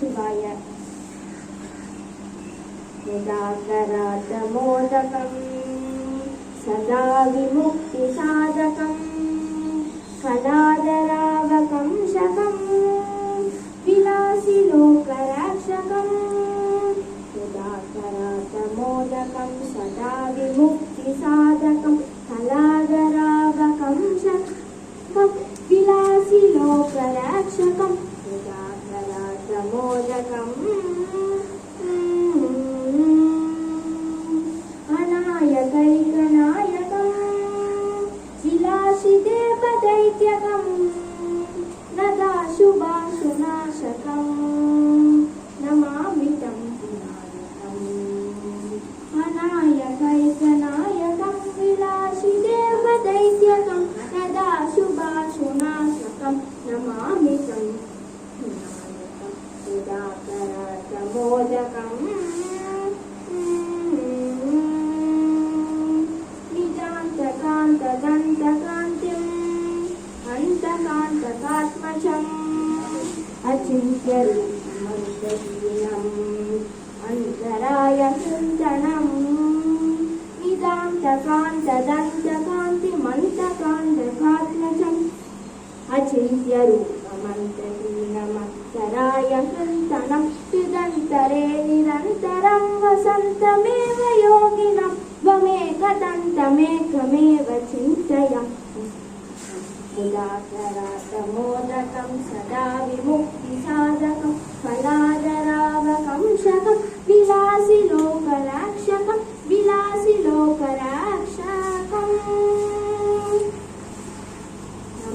நமச்சிவாய. நிராகராதமோதகம் சதா விமுக்தி சாதகம் கலாதராவகம் சகம் விலாசி லோகரக்ஷகம். நிராகராதமோதகம் சதா விமுக்தி சாதகம் கலாதராவகம் சகம் விலாசி லோகரக்ஷகம். நிராகராதமோதகம் अनायकैकनायकं विलासिदेवदैत्यकं नदाशुभाशुनाशकं नमामि तं विनायकम्. अनायकैकनायकं विलासिदेवदैत्यकं नदाशुभाशुनाशकं नमामि तं विनायकम्. निराकरातमोदकम् दन्तकान्तिम् अन्तकान्तकात्मजम् अचिन्त्यरूपमन्तहीनम् अन्तरायचिन्तनम् निदान्तकान्तदन्तकान्तिमन्तकान्तकात्मजम् अचिन्त्यरूपमन्तहीनमन्तरायचिन्तनम् चिदन्तरे निरन्तरं वसन्तमेव योगिनम् त्वमेकदन्तमेकमेव चिन्तयामि. निराकरातमोदकं सदा विमुक्तिसाधकं फलादरावकं शकं विलासि लोकरक्षकं विलासि लोकरक्षकम्.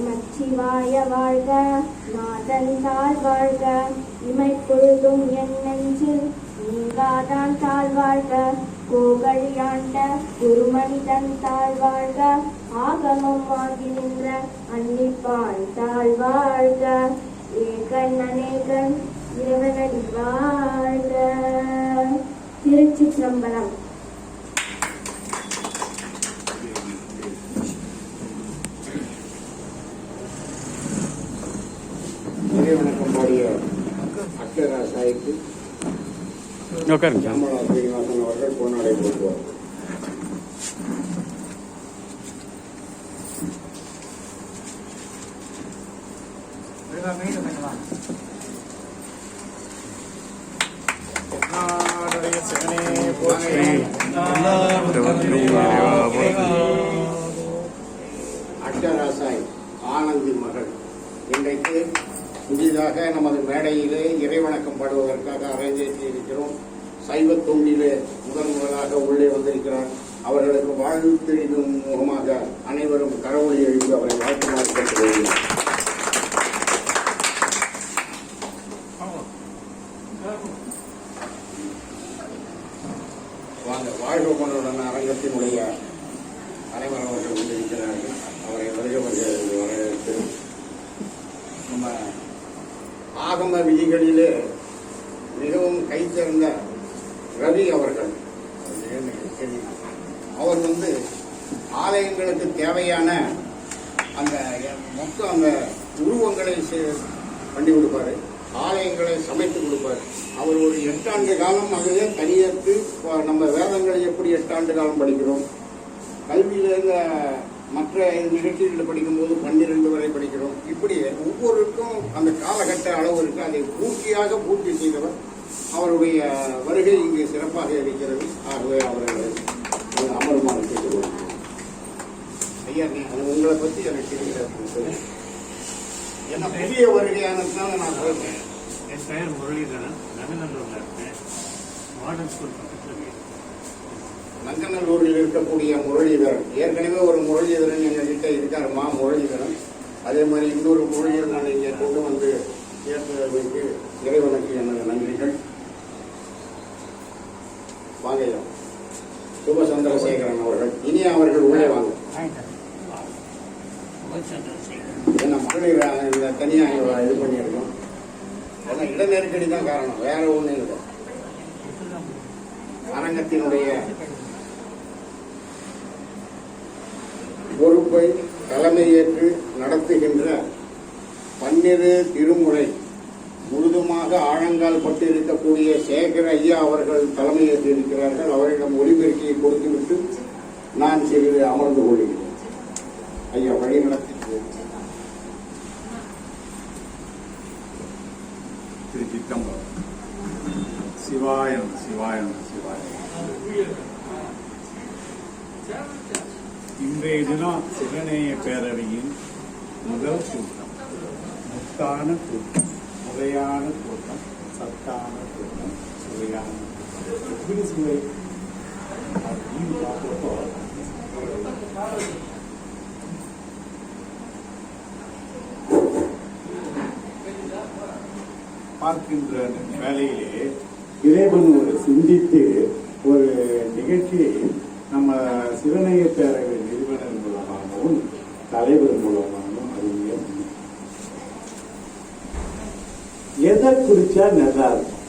நமச்சிவாய வாழ்க, நாதன் தாழ் வாழ்க, இமைப்பொழுதும் என் நெஞ்சில் நீங்காதான் தாழ்வாழ்க. கோகழியாண்ட குருமனிதன் தாழ்வாழ்க, ஆகமம் ஆகி நின்ற அன்னிப்பான் தாழ்வாழ்க. ஏகன் அநேகன் இறைவனடி வாழ்க. திருச்சிற்றம்பலம். வணக்கம் பாடிய அக்ஷராசாய்க்கு ஜாமலா ஸ்ரீனிவாசன் அவர்கள் பொன்னாடை போட்டுவார். அக்ஷராசாய் ஆனந்தி மகள் இன்றைக்கு புதிதாக நமது மேடையிலே இறைவணக்கம் பாடுவதற்காக அரங்கேற்றி இருக்கிறோம். சைவ தொண்டிலே முதலாக உள்ளே வந்திருக்கிறார். அவர்களுக்கு வாழ்த்தெழுதும் முகமாக அனைவரும் கரவொலி எழுதி அவரை வாழ்த்துமாறு கேட்டுக்கொள்கிறோம். வாங்க, வாழ்வு கொண்டுள்ள அரங்கத்தினுடைய தலைவர் அவர்கள் கொண்டிருக்கிறார்கள். அவரை வருகிறவர்கள் வரவேற்று நம்ம ஆகம விதிகளிலே மிகவும் கை சேர்ந்த ரவி அவர்கள் அவர் ஆலயங்களுக்கு தேவையான அந்த மொத்தம் அந்த உருவங்களை பண்ணி கொடுப்பாரு, ஆலயங்களை சமைத்து கொடுப்பார். அவர் ஒரு 8 ஆண்டு காலம் அதிலே தனியேற்று நம்ம வேதங்களை எப்படி 8 ஆண்டு காலம் படிக்கிறோம், கல்வியில மற்ற நிகழ்ச்சிகளில் படிக்கும்போது 12 வரை படிக்கிறோம். இப்படி ஒவ்வொருக்கும் அந்த காலகட்ட அளவு இருக்கு. அதை பூர்த்தி செய்தவர். அவருடைய வருகை இங்கு சிறப்பாக இருக்கிறது. ஆகவே அவர்கள் அமருமாறு கேட்டுக்கொள்கிறேன். ஐயா, உங்களை பத்தி எனக்கு தெரிகிறது. என்ன புதிய வருகையானதுனால நான் சொல்றேன். என் பெயர் முரளிதரன். நங்கநல்லூர்ல இருக்கேன். மாடர்ன் ஸ்கூல் பக்கத்தில் வீடு. நங்கநல்லூரில் இருக்கக்கூடிய முரளிதரன் ஏற்கனவே ஒரு முரளிதரன் எங்ககிட்ட இருக்காருமா முரளிதரன். அதே மாதிரி இன்னொரு முரளிதரன் நான் இங்கே கொண்டு வந்து சேர்த்ததற்கு இறைவனுக்கு எனது நன்றிகள். வாங்கய்யா சுப சந்திரசேகரன் அவர்கள். இனி அவர்கள் உள்ளே வாங்க. என்ன மகளிர் இந்த தனியாக இது பண்ணியிருக்கோம். அதெல்லாம் இட நெருக்கடி தான் காரணம், வேற ஒன்றும் இல்லை. அரங்கத்தினுடைய பொறுப்பை தலைமையேற்று நடத்துகின்ற 12 திருமுறை முழுதுமாக ஆழங்கால் பட்டு இருக்கக்கூடிய சேகர் ஐயா அவர்கள் தலைமையேற்று இருக்கிறார்கள். அவரிடம் ஒலிபெருக்கியை கொடுத்துவிட்டு நான் சிறிது அமர்ந்து கொள்கிறேன். ஐயா வழி நடத்தி திருச்சிற்றம்பலம். சிவாயனம் சிவாயனம் சிவாயனம். இன்றைய தினம் சிவநேய பேரவையின் முதல் கூட்டம், முத்தான கூட்டம், முறையான கூட்டம், சத்தான கூட்டம், சுவையான எப்படி சுவை அப்படின்னு பார்க்கிறப்போ பார்க்கின்ற வேலையிலே இறைவன் ஒரு சிந்தித்து ஒரு நிகழ்ச்சியை நம்ம சிவநேய பேரவை நிறுவனர் மூலமாகவும் தலைவர் மூலமாகவும் அறிவிய எதை குறிச்சா நல்லா இருக்கும்,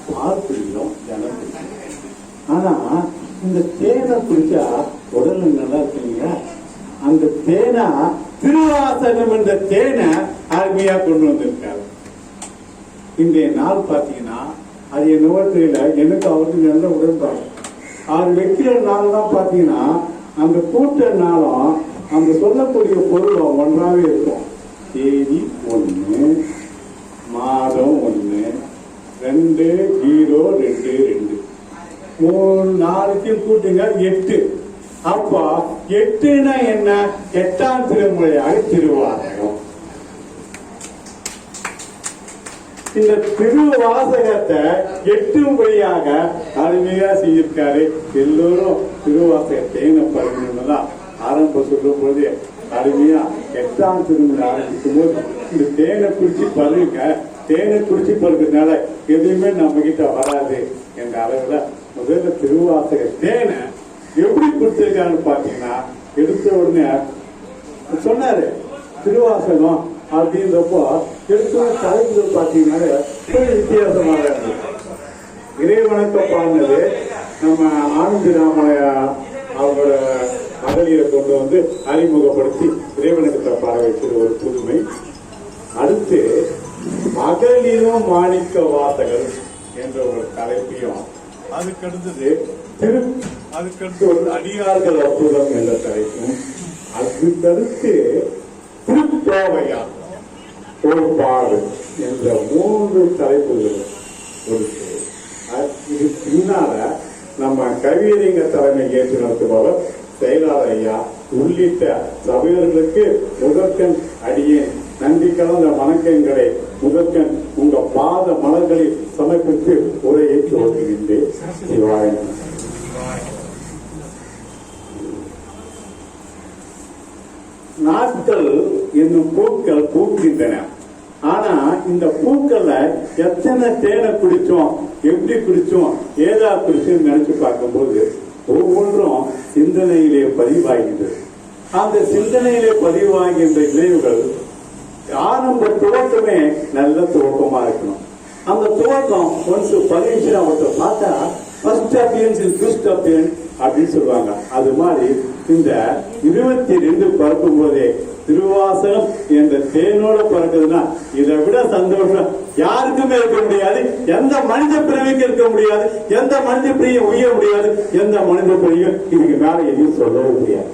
பால் பிடிக்கும், ஜலம் பிடிக்கும். ஆனா இந்த தேனை குடிச்சா உடல் நல்லா இருக்குங்க. அந்த தேனை திருவாசகம் என்ற தேனை அருமையா கொண்டு வந்திருக்காரு. இன்றைய நாள் பாத்தீங்கன்னா அது என்னவோ தெரியல, எனக்கு அவருக்கு நல்ல உடன்பாடு. அவர் வைக்கிற நாள் தான் பாத்தீங்கன்னா அந்த கூட்ட நாளும் அந்த சொல்லக்கூடிய பொருளும் ஒன்றாவே இருக்கும். தேதி 1, மாதம் 1, 2/0/22 3 நாளைக்கு கூட்டுங்க 8. அப்போ 8னா என்ன? 8ஆம் திருமுறையாக திருவாசகம். இந்த திருவாசகத்தை 8 வழியாக அருமையா செய்திருக்காரு. எல்லோரும் திருவாசகத்தை பருகணும்னுதான் ஆரம்ப சொல்லும் போது அருமையா 8ஆம் திருமுறை ஆரம்பிக்கும் போது இந்த தேனை குடிச்சு பருகுங்க, தேனை குடிச்சு பருகிறதுனால எதுவுமே நம்ம கிட்ட வராது என்ற அளவுல முதல்ல திருவாசக தேனை எப்படி கொடுத்திருக்காருன்னு பாத்தீங்கன்னா, எடுத்த உடனே சொன்னாரு திருவாசகம் அப்படின்றப்போ எடுத்த தலைப்பு பாத்தீங்கன்னா வித்தியாசமாக இருந்தது. இறைவணக்க பாடினது நம்ம ஆனந்தி ராமனையா அவங்களோட மகளிரை கொண்டு வந்து அறிமுகப்படுத்தி இறைவணக்கத்தை பாட வைக்கிறது ஒரு புதுமை. அடுத்து மகளிரும் மாணிக்க வாசகர் என்ற ஒரு தலைப்பையும், அதுக்கடுத்து ஒரு அடியார்கள் அற்புதம் என்ற தலைப்பும், அதுக்கடுத்து திருப்பாவையா ஒரு பாடு என்ற 3 தலைப்புகள் கொடுத்து இது பின்னால நம்ம கவியறிஞ தலைமை ஏற்று நடத்துபவர் செயலாளர் ஐயா உள்ளிட்ட சபையர்களுக்கு முதற்கண் அடியேன் நன்றி கலந்த வணக்கங்களை முதற்கண் உங்க பாத மலர்களில் சமர்ப்பித்து உரையை துவங்குகின்றேன். சிவாயனம். நாட்கள் என்னும் பூக்கள் பூக்கின்றன. ஆனா இந்த பூக்களை எத்தனை தேனை குடிச்சோம், எப்படி குடிச்சோம், ஏதா குடிச்சோம் நினைச்சு பார்க்கும்போது ஒவ்வொன்றும் சிந்தனையிலே பதிவாகின்றது. அந்த சிந்தனையிலே பதிவாகின்ற விளைவுகள் ஆரம்ப துவக்கமே நல்ல துவக்கமா இருக்கணும். அந்த துவக்கம் ஒன்ஸ் பதிவுச்சு அவற்றை பார்த்தா first appearance in first appearance அப்படின்னு சொல்லுவாங்க. அது மாதிரி இந்த 22 பறக்கும் போதே திருவாசகம் என்ற தேனோட பறக்குதுன்னா இதை விட சந்தோஷம் யாருக்குமே இருக்க முடியாது. எந்த மனித பிரிவுக்கு இருக்க முடியாது, எந்த மனித பிரியும் உய்ய முடியாது, எந்த மனித பிரியும் இதுக்கு மேல எதையும் சொல்லவே முடியாது.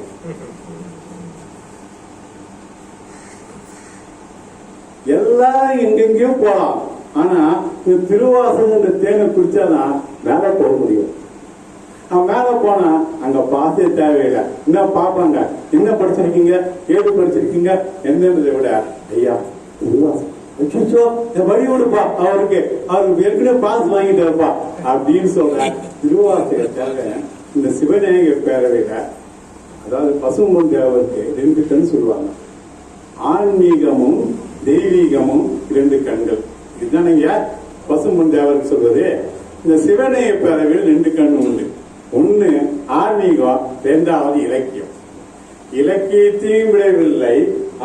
எல்லாரும் எங்கெங்கயும் போலாம், ஆனா இந்த திருவாசகம் என்ற தேனை குடிச்சாதான் மேல போக முடியும். மேல போனா அங்க பாசே தேவையில்லை. என்ன பாப்பாங்க, என்ன படிச்சிருக்கீங்க, ஏது படிச்சிருக்கீங்க என்னன்றதை விட ஐயா திருவாசகம் வழி விடுப்பா, அவருக்கு ஏற்கனவே பாஸ் வாங்கிட்டு இருப்பா அப்படின்னு சொல்ற திருவாசகத்தால இந்த சிவநேய பேரவையில, அதாவது பசும்பொன் தேவருக்கு 2 கண் சொல்லுவாங்க. ஆன்மீகமும் தெய்வீகமும் 2 கண்கள். இதுதானங்க பசும்பொன் தேவருக்கு சொல்றது. இந்த சிவநேய பேரவையில் 2 கண் உண்டு. ஒண்ணு ஆன்மீகம், 2வது இலக்கியம். இலக்கியத்தையும் விடவில்லை,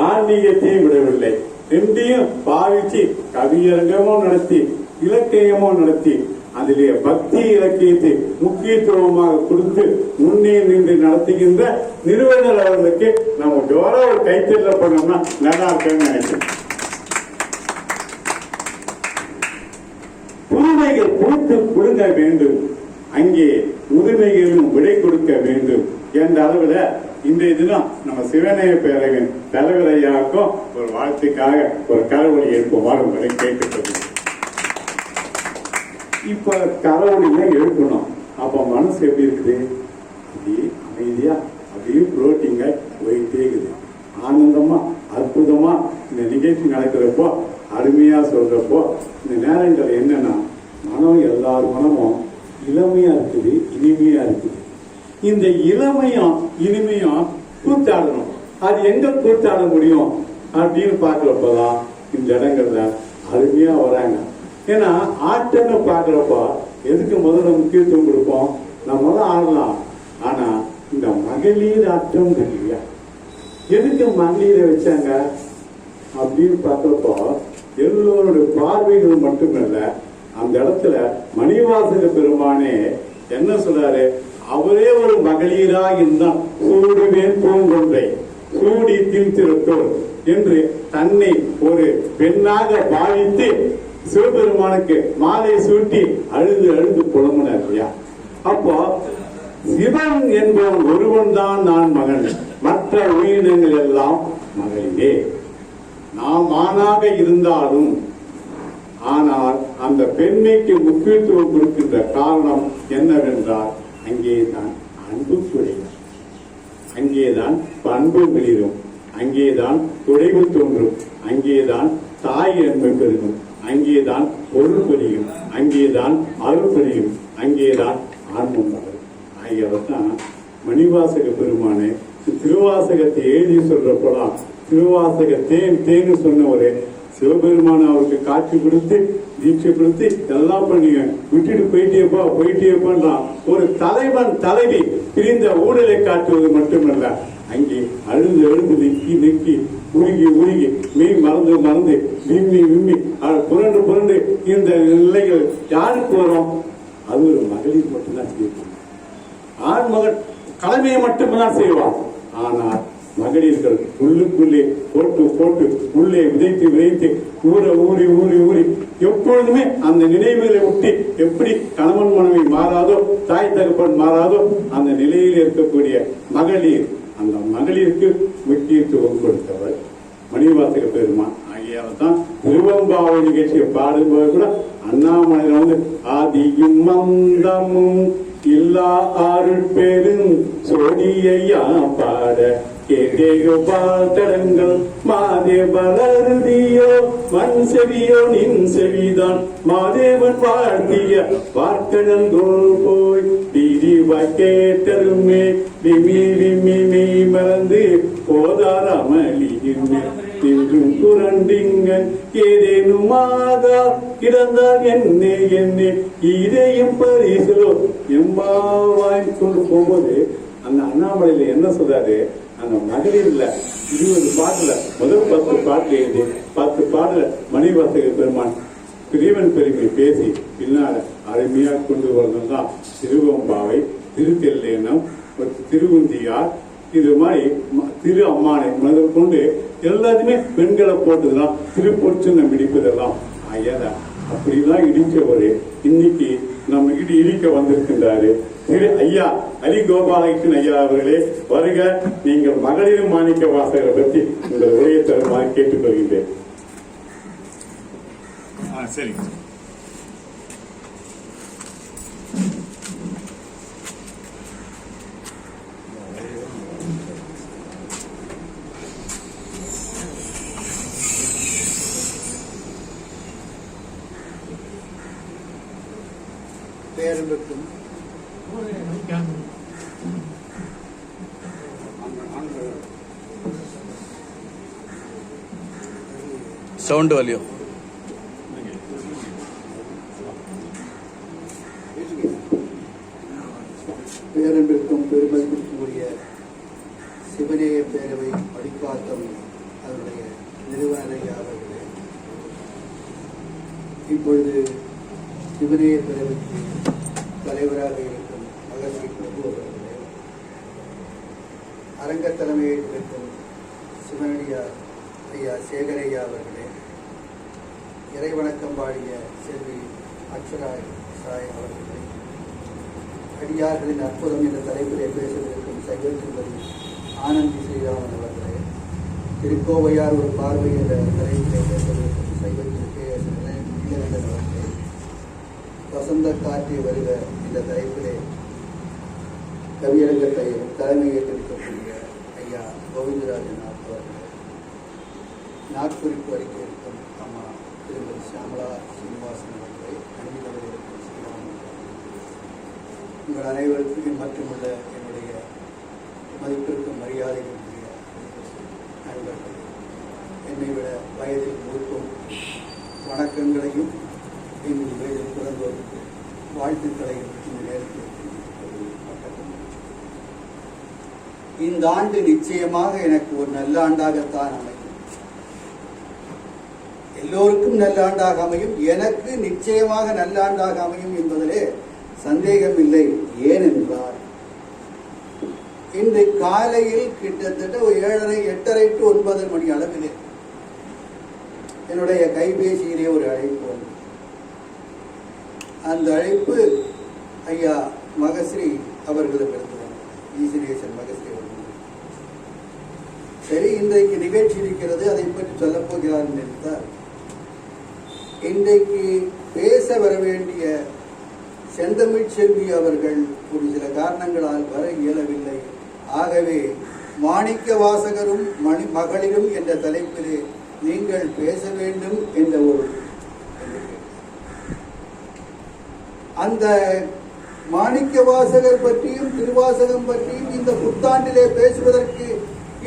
ஆன்மீகத்தையும் விடவில்லை. 2யும் பாவிச்சு கவியரங்கமும் நடத்தி இலக்கியமும் நடத்தி அதிலே பக்தி இலக்கியத்தை முக்கியத்துவமாக கொடுத்து முன்னே நின்று நடத்துகின்ற நிறுவனர் அவர்களுக்கு நம்ம ஜோரா ஒரு கைத்தறல பண்ணோம்னா நல்லா இருக்குன்னு நினைக்கிறேன். சமைத்து கொடுக்க வேண்டும், அங்கே உரிமைகளும் விடை கொடுக்க வேண்டும் என்ற அளவில் இன்றைய தினம் நம்ம சிவநேய பேரவின் தலைவர் ஐயாவுக்கும் ஒரு வாழ்த்துக்காக ஒரு கரவொலி எழுப்புமாறு உங்களை கேட்டுக்கொள்கிறேன். இப்ப கரவொலியை எழுப்பணும். அப்ப மனசு எப்படி இருக்குது? அப்படியே அமைதியா அப்படியே புரோட்டிங்க போயிட்டே இருக்குது. ஆனந்தமா அற்புதமா இந்த நிகழ்ச்சி நடக்கிறப்போ அருமையா சொல்றப்போ இந்த நேரங்கள் என்னன்னா மனம் எல்லார் மனமும் இளமையா இருக்குது, இனிமையா இருக்குது. இந்த இளமையும் இனிமையும் கூத்தாடணும். அது எங்க கூத்தாட முடியும் அப்படின்னு பாக்குறப்பதான் இந்த இடங்கள்ல அருமையா வராங்க. ஏன்னா ஆட்டம்னு பாக்குறப்ப எதுக்கு முதல்ல முக்கியத்துவம் கொடுப்போம்? நம்ம தான் ஆடலாம். ஆனா இந்த மகளிர் ஆட்டம் இல்லையா, எதுக்கு மகளிரை வச்சாங்க அப்படின்னு பாக்குறப்போ எல்லோருடைய பார்வைகள் மட்டுமல்ல, அந்த இடத்துல மணிவாசக பெருமானே என்ன சொல்றாரு? அவரே ஒரு மகளிரா இருந்தான், சூடுவேன் பூங்கொன்றை சூடி தீர்த்திருத்தோர் என்று தன்னை ஒரு பெண்ணாக பாவித்து சிவபெருமானுக்கு மாலை சூட்டி அழுது அழுது புலம்புனார் இல்லையா? அப்போ சிவன் என்பவன் ஒருவன் தான் நான் மகன், மற்ற உயிரினங்கள் எல்லாம் மகளிரே. நாம் ஆணாக இருந்தாலும் ஆனால் அந்த பெண்மைக்கு முக்கியத்துவம் கொடுக்கின்ற காரணம் என்னவென்றால் அங்கேதான் அன்பு குறையும், அங்கேதான் பண்பு மிளிரும், அங்கேதான் துடைவு தோன்றும், அங்கேதான் தாய் அன்பு பெருகும், அங்கேதான் பொருள் பெரியும், அங்கேதான் அருள் பெரியும், அங்கேதான் ஆன்மம் வளரும். ஆகியவர்தான் மணிவாசக பெருமானே திருவாசகத்தை எழுதி சொல்றப்போலாம் திருவாசக தேன்னு சொன்னவரே சிவபெருமான அவருக்கு காட்சி கொடுத்து தீட்சை கொடுத்து எல்லாம் பண்ணீங்க, விட்டுட்டு போயிட்டேப்பான்றான். ஒரு தலைவன் தலைவி பிரிந்த ஊழலை காட்டுவது மட்டுமல்ல, அங்கே அழுது அழுது நெக்கி உருகி மெய் மறந்து விம்மி புரண்டு இந்த நிலைகள் யாருக்கு வரும்? அது ஒரு மகளிர் மட்டும்தான் செய்வான். ஆண் மகன் கடமையை மட்டும்தான் செய்வான். ஆனால் மகளிர்கள் உள்ளுக்குள்ளே போட்டு உள்ளே விதைத்து ஊறி எப்பொழுதுமே அந்த நினைவுகளை விட்டு எப்படி கணவன் மனைவி மாறாதோ, தாய் தகப்பன் மாறாதோ, அந்த நிலையில் இருக்கக்கூடிய மகளிர், அந்த மகளிருக்கு முக்கியத்துவம் கொடுத்தவர் மணிவாசக பெருமான். ஆகியால் தான் திருவம்பாவை நிகழ்ச்சியை பாடும்போது கூட அண்ணாமலையில ஆதியும் மந்தமும் இல்லா அருள் பெரும் சோடியா பாட கேட்டேகங்கள் மாதே பலருதியோ மண் செவியோ நின் செவிதான் மாதேவன் வாழ்த்திய வார்த்தனல் கோல் போய் திரிவாய் கேட்டருமே விம்மி மறந்து போதாரமலியுமே என்றும் புரண்டிங்க ஏதேனுமாக கிடந்தால் என்னே இதையும் பரிசலோ எம்பாவாய் கொண்டு போகும்போது அந்த அண்ணாமலையில என்ன சொல்றாரு? அந்த மகளிர்ல 20 பாட்டுல முதல் 10 பாட்டு எழுதி 10 பாடல மணிவாசக பெருமான் பிரிவன் பெருமை பேசி பின்னால அருமையா கொண்டு வரதுதான் திருவம்பாவை, திருத்தெல்லேனம், திருவுந்தியார், இது மாதிரி திரு அம்மானை முதல் கொண்டு எல்லாத்தையுமே பெண்களை போட்டுதான் திருப்பொற்சுன்னம் இடிப்பதெல்லாம் ஐயா அப்படிலாம் இடிச்சவரு இன்னைக்கு நம்ம இடிக்க வந்திருக்கின்றாரு திரு ஐயா அலி கோபாலகிருஷ்ணன் ஐயா அவர்களே வருக. நீங்கள் மகளிர் மாணிக்க வாசகரை பற்றி உங்கள் உரையை தருமாறு கேட்டுக்கொள்கின்றேன். சரி. பேரன்புக்கும் சவுண்ட் வலியோ பேரன்பிற்கும் பெருமதிப்பிற்குரிய சிவநேய பேரவை வழிகாட்டும் அதனுடைய நிறுவனர் அவர்களே, இப்பொழுது சிவநேய பேரவைக்கு தலைவராக இருக்கும் மகர்ஷி பிரபு அவர்களே, அரங்க தலைமையில் இருக்கும் சிவனடியார் ஐயா சேகரையா அவர்களே, இறைவணக்கம் பாடிய செல்வி அக்ஷரா சாய் அவர்களை அடியார்களின் அற்புதம் என்ற தலைப்பிலே பேசவிருக்கும் சைவத்தின்படி ஆனந்தி ஸ்ரீராமன் அவர்களே, திருக்கோவையார் ஒரு பார்வை என்ற தலைப்பிலே பேசவிருக்கும் சைவத்திற்கு இளவரசன் அவர்களே, வசந்த காற்று வருக என்ற தலைப்பிலே கவியரங்கத்தை தலைமையேற்றிருக்கக்கூடிய ஐயா கோவிந்தராஜன் அவர்களே, நாட்குறிப்பு அளிக்க இருக்கும் அம்மா திருமதி சியாமலா சீனிவாசன் அவர்களை, அன்பில் இருக்கும் ஸ்ரீராமன், உங்கள் அனைவருக்கும் மட்டுமல்ல என்னுடைய மதிப்பிற்கும் மரியாதைக்குரிய நண்பர்கள், என்னை விட வயதில் மூக்கும் வணக்கங்களையும் இன்னும் வயதில் பிறந்தோருக்கு வாழ்த்துக்களையும் இந்த நேரத்தில் இந்த ஆண்டு நிச்சயமாக எனக்கு ஒரு நல்ல ஆண்டாகத்தான் அமையும். எல்லோருக்கும் நல்ல ஆண்டாக அமையும், எனக்கு நிச்சயமாக நல்ல ஆண்டாக அமையும் என்பதிலே சந்தேகம் இல்லை. ஏனென்றால் இன்று காலையில் கிட்டத்தட்ட 7:30, 8:30 to 9 மணி அளவிலே என்னுடைய கைபேசியிலே ஒரு அழைப்பு வந்து, அந்த அழைப்பு ஐயா மகஸ்ரீ அவர்களுக்கு ஈசினேசன் மகஸ்ரீ அவர்கள். சரி, இன்றைக்கு நிகழ்ச்சி இருக்கிறது, அதை பற்றி சொல்லப் போகிறார் நினைத்தார். இன்றைக்கு பேச வர வேண்டிய செந்தமிழ் செல்வி அவர்கள் ஒரு சில காரணங்களால் வர இயலவில்லை. ஆகவே மாணிக்க வாசகரும் மகளிரும் என்ற தலைப்பிலே நீங்கள் பேச வேண்டும் என்ற ஒரு அந்த மாணிக்க வாசகர் பற்றியும் திருவாசகம் பற்றியும் இந்த புத்தாண்டிலே பேசுவதற்கு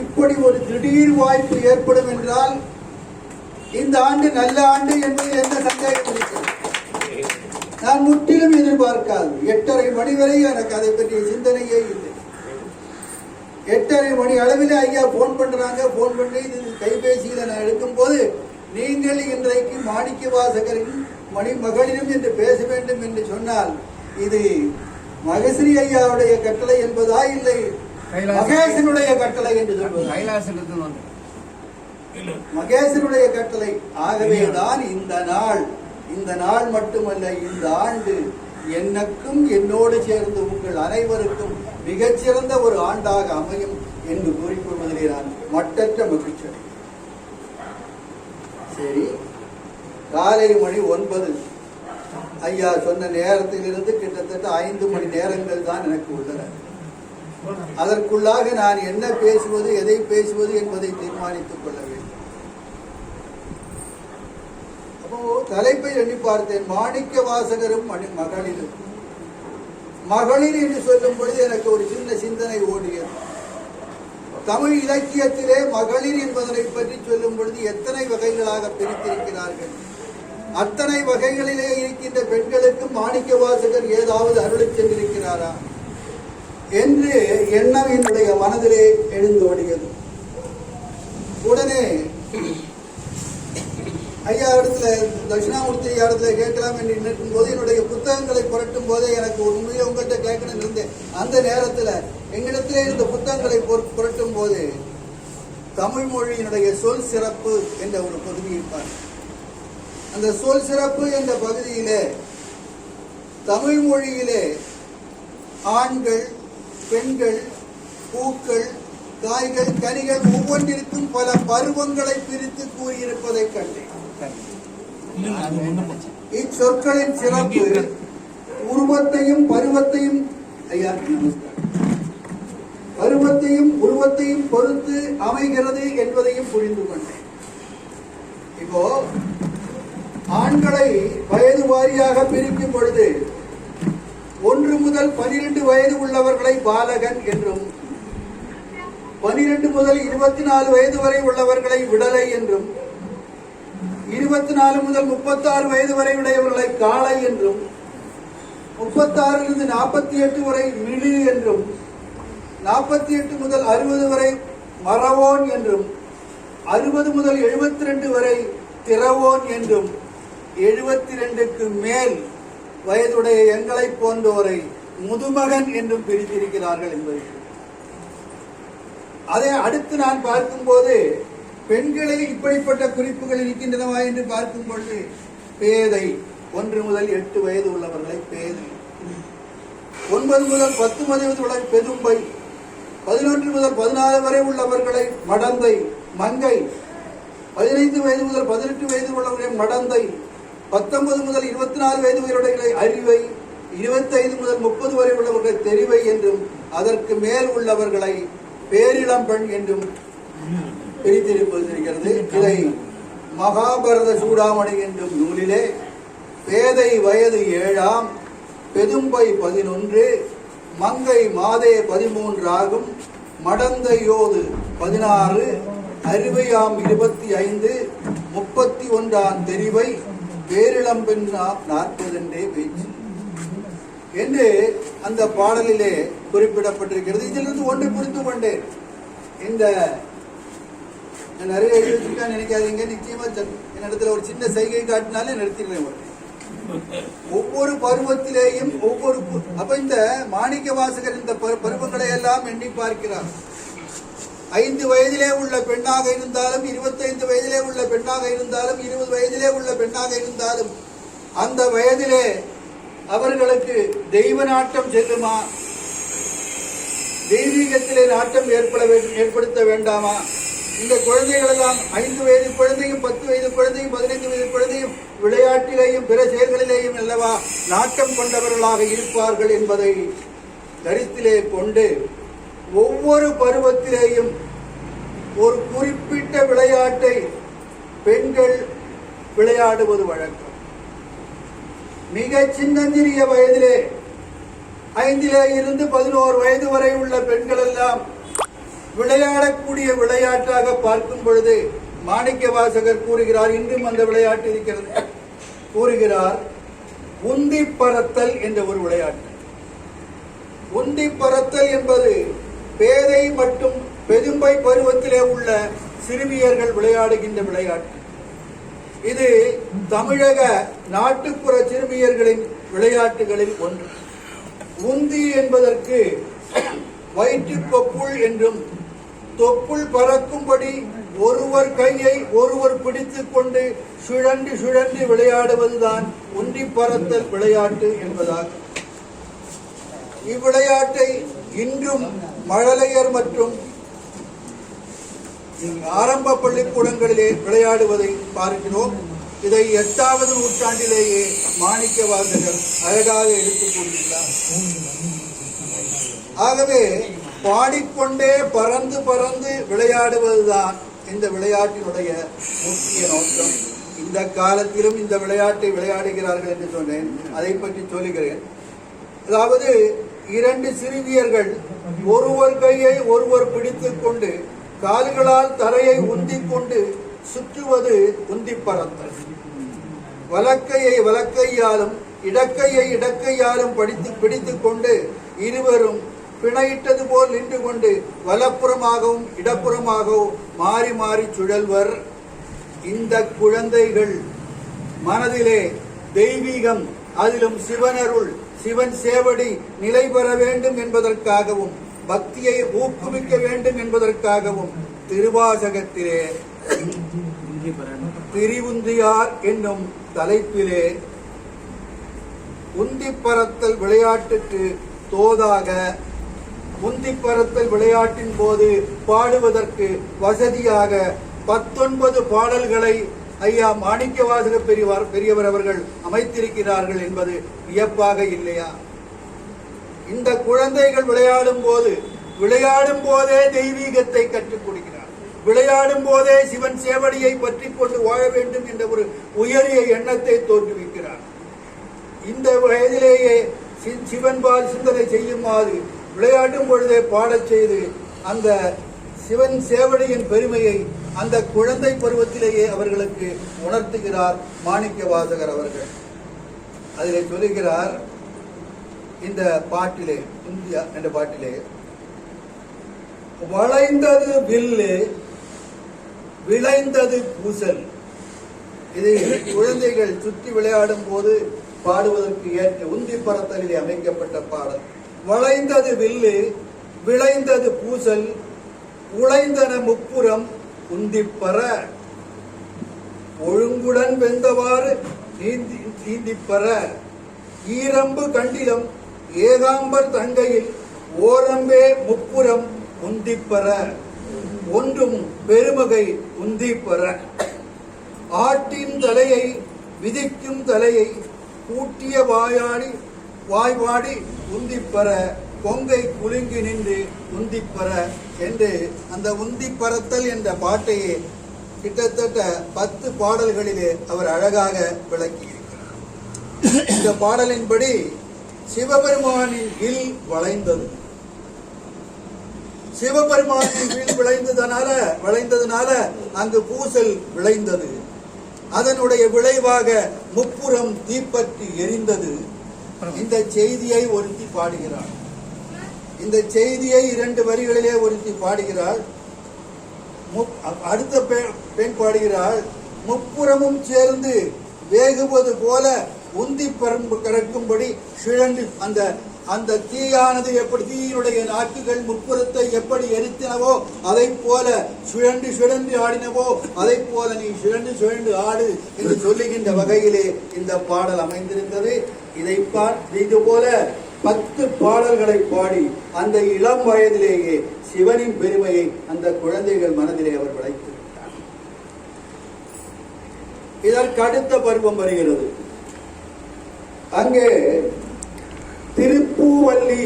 இப்படி ஒரு திடீர் வாய்ப்பு ஏற்படும் என்றால் இந்த ஆண்டு நல்ல ஆண்டு என்பதில் எந்த சந்தேகம் இருக்கிறது? நான் முற்றிலும் எதிர்பார்க்காது. 8:30 மணி வரை எனக்கு அதை பற்றிய சிந்தனையே இல்லை. 8:30 மணி அளவில் ஐயா போன் பண்றாங்க. போன் பண்ணி இது கைபேசியில நான் எடுக்கும் போது, நீங்கள் இன்றைக்கு மாணிக்க வாசகரின் மகளிரும் என்று பேச வேண்டும் என்று சொன்னால் இது மகஸ்ரீ ஐயாவுடைய கட்டளை என்பதா இல்லை மகேசனுடைய கட்டளை என்று சொல்வது? மகேசனுடைய கட்டளை. ஆகவேதான் இந்த நாள் மட்டுமல்ல, இந்த ஆண்டு எனக்கும் என்னோடு சேர்ந்து உங்கள் அனைவருக்கும் மிகச்சிறந்த ஒரு ஆண்டாக அமையும் என்று கூறிக்கொள்வதிலே நான் மட்டற்ற மகிழ்ச்சி. சரி, காலை மணி 9 ஐயா சொன்ன நேரத்திலிருந்து கிட்டத்தட்ட 5 மணி நேரங்கள் தான் எனக்கு உள்ளன. அதற்குள்ளாக நான் என்ன பேசுவது, எதை பேசுவது என்பதை தீர்மானித்துக் கொள்ள வேண்டும். அப்போ தலைப்பை எண்ணி பார்த்தேன், மாணிக்க வாசகரும் மகளிரும். மகளிர் என்று சொல்லும் பொழுது எனக்கு ஒரு சின்ன சிந்தனை ஓடியது. தமிழ் இலக்கியத்திலே மகளிர் என்பதனை பற்றி சொல்லும் பொழுது எத்தனை வகைகளாக பிரித்திருக்கிறார்கள். அத்தனை வகைகளிலே இருக்கின்ற பெண்களுக்கு மாணிக்க வாசகர் ஏதாவது அருளச் சென்றிருக்கிறாரா என்று எண்ணம் என்னுடைய மனதிலே எழுந்தோடியது. உடனே ஐயா இடத்துல, தட்சிணாமூர்த்தி ஐயா இடத்துல கேட்கலாம் என்று நினைக்கும் போது, என்னுடைய புத்தகங்களை புரட்டும் போதே எனக்கு உண்மையிலே உங்கள்கிட்ட கேட்கணும் இருந்தேன். அந்த நேரத்தில் எங்களிடத்திலே இருந்த புத்தகங்களை புரட்டும் போது தமிழ் மொழியினுடைய சொல் சிறப்பு என்ற ஒரு பகுதி இருப்பார். அந்த சொல் சிறப்பு என்ற பகுதியிலே தமிழ் மொழியிலே ஆண்கள், பெண்கள், பூக்கள், காய்கள், கனிகள் ஒவ்வொன்றிற்கும் பல பருவங்களை பிரித்து கூறியிருப்பதை கண்டேன். இச்சொற்களின் சிறப்பு உருவத்தையும் பருவத்தையும் உருவத்தையும் பொறுத்து அமைகிறது என்பதையும் புரிந்து கொண்டேன். இப்போ ஆண்களை வயது வாரியாக பிரிக்கும் பொழுது 1 முதல் 12 வயது உள்ளவர்களை பாலகன் என்றும், 12 முதல் 24 வயது வரை உள்ளவர்களை விடலை என்றும், 24 முதல் 36 வயது வரை உடையவர்களை காளை என்றும், 36 48 வரை மிளி என்றும், 48 முதல் 60 வரை மறவோன் என்றும், 60 முதல் 72 வரை திறவோன் என்றும், 72க்கு மேல் வயதுடைய எங்களை போன்றோரை முதுமகன் என்றும் பிரித்திருக்கிறார்கள் என்பது. அதை அடுத்து நான் பார்க்கும் போது பெண்களில் இப்படிப்பட்ட குறிப்புகள் இருக்கின்றனவா என்று பார்க்கும் பொழுது பேதை, 1 முதல் 8 வயது உள்ளவர்களை பேதை, 9 முதல் 10 வயது உள்ள பெதும்பை, 11 முதல் 14 வரை உள்ளவர்களை மடந்தை மங்கை, 15 வயது முதல் 18 வயது உள்ளவர்களை மடந்தை, 19 முதல் 24 வயது உள்ளவர்களை அறிவை, 25 முதல் 30 வரை உள்ளவர்களை தெரிவை என்றும் அதற்கு மேல் உள்ளவர்களை பேரிளம்பெண் என்றும் பிரித்திருப்பது. இதை மகாபாரத சூடாமணி என்னும் நூலிலே பேதை வயது 7, பெதும்பை 11, மங்கை மாதே 13 ஆகும், மடந்தையோது 16, அறிவையாம் 25, 31 தெரிவை, பேரிளம்பெண் 40 என்றே பேச்சு என்று அந்த பாடலிலே குறிப்பிடப்பட்டிருக்கிறது. இதிலிருந்து ஒன்று புரிந்து கொண்டேன். இந்த நிறைய எழுதி வச்சிருக்கா நினைக்காதீங்க, நிச்சயமா என்னிடத்துல ஒரு சின்ன சைகை காட்டினாலே நிறுத்திடுறேன். ஒவ்வொரு பருவத்திலேயும் ஒவ்வொரு அப்ப இந்த மாணிக்க வாசகர் இந்த பருவங்களை எல்லாம் எண்ணி பார்க்கிறார். 5 வயதிலே உள்ள பெண்ணாக இருந்தாலும், 25 வயதிலே உள்ள பெண்ணாக இருந்தாலும், 20 வயதிலே உள்ள பெண்ணாக இருந்தாலும், அந்த வயதிலே அவர்களுக்கு தெய்வ நாட்டம் செல்லுமா, தெய்வீகத்திலே நாட்டம் ஏற்படுத்த வேண்டாமா? இந்த குழந்தைகள் எல்லாம் 5 வயது குழந்தையும் 10 வயது குழந்தையும் 15 வயது குழந்தையும் விளையாட்டிலேயும் பிற செயல்களிலேயும் அல்லவா நாட்டம் கொண்டவர்களாக இருப்பார்கள் என்பதை கருத்திலே கொண்டு ஒவ்வொரு பருவத்திலேயும் ஒரு குறிப்பிட்ட விளையாட்டை பெண்கள் விளையாடுவது வழக்கம். மிக சின்னஞ்சிறிய வயதிலே 5 இருந்து 11 வயது வரை உள்ள பெண்கள் எல்லாம் விளையாடக்கூடிய விளையாட்டாக பார்க்கும் பொழுது மாணிக்க வாசகர் கூறுகிறார், இன்றும் அந்த விளையாட்டு இருக்கிறது. கூறுகிறார், உந்தி பறத்தல் என்ற ஒரு விளையாட்டு. உந்தி பறத்தல் என்பது பேதை மற்றும் பெதும்பை பருவத்திலே உள்ள சிறுமியர்கள் விளையாடுகின்ற விளையாட்டு. இது தமிழக நாட்டுப்புற சிறுமியர்களின் விளையாட்டுகளில் ஒன்று. உந்தி என்பதற்கு வயிற்று தொப்புள் என்றும், தொப்புள் பறக்கும்படி ஒருவர் கையை ஒருவர் பிடித்துக் கொண்டு சுழன்று சுழன்று விளையாடுவதுதான் உந்தி பறத்தல் விளையாட்டு என்பதாகும். இவ்விளையாட்டை இன்றும் மழலையர் மற்றும் ஆரம்ப பள்ளிக்கூடங்களிலே விளையாடுவதை பார்க்கிறோம். இதை 8வது நூற்றாண்டிலேயே மாணிக்க வாசகர் அழகாக எடுத்துக் கொண்டுள்ளார். ஆகவே பாடிக்கொண்டே பறந்து பறந்து விளையாடுவதுதான் இந்த விளையாட்டினுடைய முக்கிய நோக்கம். இந்த காலத்திலும் இந்த விளையாட்டை விளையாடுகிறார்கள் என்று சொன்னேன், அதை பற்றி சொல்லுகிறேன். அதாவது 2 சிறுமியர்கள் ஒருவர் கையை ஒருவர் பிடித்துக் கொண்டு கால்களால் தரையை உந்திக் கொண்டு சுற்றுவது உந்தி பறத்தல். வலக்கையை வலக்கையாலும் இடக்கையை இடக்கையாலும் பிடித்துக் கொண்டு இருவரும் பிணையிட்டது போல் நின்று கொண்டு வலப்புறமாகவும் இடப்புறமாகவும் மாறி மாறி சுழல்வர். இந்த குழந்தைகள் மனதிலே தெய்வீகம், அதிலும் சிவனருள், சிவன் சேவடி நிலை பெற வேண்டும் என்பதற்காகவும், பக்தியை ஊக்குவிக்க வேண்டும் என்பதற்காகவும் திருவாசகத்திலே திரிவுந்தியார் என்னும் தலைப்பிலே உந்தி பறத்தல் விளையாட்டுக்கு தோதாக, உந்தி பறத்தல் விளையாட்டின் போது பாடுவதற்கு வசதியாக 19 பாடல்களை ஐயா மாணிக்க வாசக பெரியவர் அவர்கள் அமைத்திருக்கிறார்கள் என்பது வியப்பாக இல்லையா? இந்த குழந்தைகள் விளையாடும் போதே தெய்வீகத்தை கற்றுக் கொடுக்கிறார். விளையாடும் போதே சிவன் சேவடியை பற்றி கொண்டு வாழ வேண்டும் என்ற ஒரு உயரிய எண்ணத்தை தோற்றுவிக்கிறார். இந்த வயதிலேயே சிவன்பால் சிந்தனை செய்யுமாறு விளையாடும் பொழுதே பாடச் செய்து அந்த சிவன் சேவடியின் பெருமையை அந்த குழந்தை பருவத்திலேயே அவர்களுக்கு உணர்த்துகிறார் மாணிக்க வாசகர் அவர்கள். அதிலே சொல்லுகிறார், இந்த பாட்டிலே, இந்தியா என்ற பாட்டிலே, வளைந்தது வில்லு விளைந்தது பூசல். இது குழந்தைகள் சுற்றி விளையாடும் போது பாடுவதற்கு ஏற்ற உந்தி பறத்தலிலே அமைக்கப்பட்ட பாடல். வளைந்தது வில்லு விளைந்தது பூசல் உழைந்தன முப்புறம் உந்திப்பற ஒழுங்குடன் வெந்தவாறு நீந்திப் பெற ஈரம்பு கண்டிலம் ஏகாம்பர் தங்கையில் ஓரம்பே முப்புறம் உந்திப்பெற ஒன்றும் பெருமகை உந்திப்பெற ஆட்டின் தலையை விதிக்கும் தலையை கூட்டிய வாய்வாடி உந்திப்பெற பொங்கை குலுங்கி நின்று உந்திப்பெற என்று அந்த உந்திப்பறத்தல் என்ற பாட்டையே கிட்டத்தட்ட 10 பாடல்களிலே அவர் அழகாக விளக்கியிருக்கிறார். இந்த பாடலின்படி சிவபெருமானின் வில் வளைந்தது. சிவபெருமானின் வில் விளைந்ததுனால அங்கு பூசல் விளைந்தது. அதனுடைய விளைவாக முப்புறம் தீப்பற்றி எரிந்தது. இந்த செய்தியை ஒருத்தி பாடுகிறாள். இந்த செய்தியை 2 வரிகளிலே ஒருத்தி பாடுகிறாள். அடுத்த பெண் பாடுகிறாள், முப்புறமும் சேர்ந்து வேகுவது போல உந்தி பரம்பு கிடக்கும்படி சுழண்டு அந்த தீயானது எப்படி தீயினுடைய நாக்குகள் முப்புறத்தை எப்படி எரித்தினவோ அதை போல சுழண்டு ஆடினவோ அதை போல நீ சுழண்டு ஆடு என்று சொல்லுகின்ற வகையிலே இந்த பாடல் அமைந்திருந்தது. இது போல 10 பாடல்களை பாடி அந்த இளம் வயதிலேயே சிவனின் பெருமையை அந்த குழந்தைகள் மனதிலே அவர் விளைத்திருக்கிறார். இதற்கு அடுத்த பருவம் வருகிறது. அங்கே திருப்பூவல்லி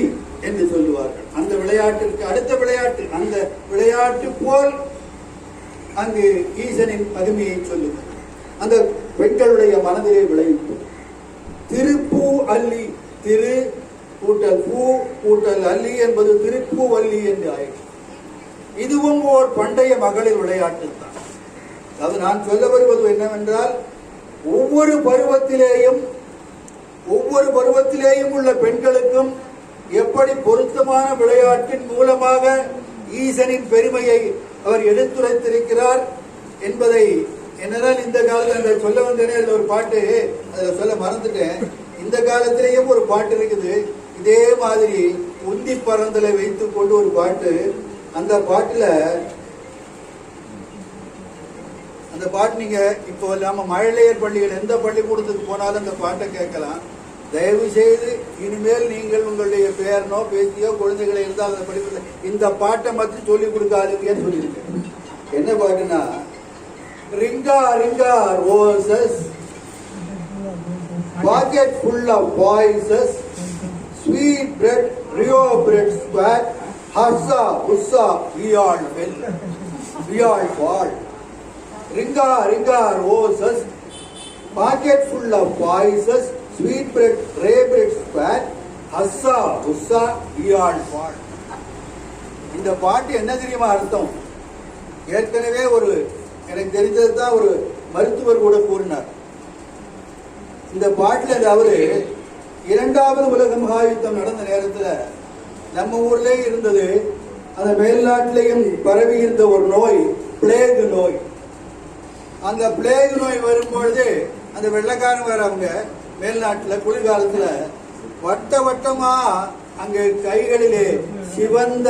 என்று சொல்லுவார்கள். அந்த விளையாட்டிற்கு அடுத்த விளையாட்டு, அந்த விளையாட்டு போல் அங்கு ஈசனின் மகிமையை சொல்லுங்கள். அந்த பெண்களுடைய மனதிலே விளைவிப்பு திருப்பூ அல்லி, திரு கூட்டல் பூ கூட்டல் அல்லி என்பது திருப்பூவல்லி என்று ஆயிற்று. இதுவும் ஓர் பண்டைய மகளிர் விளையாட்டு தான். அது நான் சொல்ல வருவது என்னவென்றால், ஒவ்வொரு பருவத்திலேயும் உள்ள பெண்களுக்கும் எப்படி பொருத்தமான விளையாட்டின் மூலமாக ஈசனின் பெருமையை அவர் எடுத்துரைத்திருக்கிறார் என்பதை என்னால் இந்த காலத்தில் சொல்ல வந்தேனே. அதில் ஒரு பாட்டு, அதில் சொல்ல மறந்துட்டேன். இந்த காலத்திலேயும் ஒரு பாட்டு இருக்குது. இதே மாதிரி உந்தி பறந்தலை வைத்துக் கொண்டு ஒரு பாட்டு. அந்த பாட்டு நீங்க இப்போ இல்லாம மழலையர் பள்ளிகள் எந்த பள்ளிக்கூடத்துக்கு போனாலும் அந்த பாட்டை கேட்கலாம். தயவு செய்து இனிமேல் நீங்கள் உங்களுடைய பேரனோ பேத்தியோ குழந்தைகளை இருந்தால் அந்த படிப்புல இந்த பாட்டை மட்டும் சொல்லிக் கொடுக்காதுன்னு சொல்லியிருக்கேன். என்ன பாட்டுன்னா, ring a ring a roses, pocket full of voices, sweet bread, Rio bread square, hassa, hussa, we all fell, we all fall. Ringa, ringa, roses, pocket full of voices, sweet bread, Rio bread square, hassa, hussa, we all fall. இந்த பாட்டு என்ன தெரியுமா அர்த்தம்? ஏற்கனவே எனக்கு தெரிஞ்சது தான் ஒரு மருத்துவர் கூட கூறினார். இந்த பாட்டில் அவரு 2வது உலக மகாயுத்தம் நடந்த நேரத்தில் நம்ம ஊர்லயே இருந்தது, அந்த மேல்நாட்டிலையும் பரவி இருந்த ஒரு நோய், பிளேக் நோய். அந்த பிளேக் நோய் வரும்பொழுது அந்த வெள்ளைக்காரன் வரவங்க மேல்நாட்டில் குளிர்காலத்துல வட்டமா அங்கே கைகளிலே சிவந்த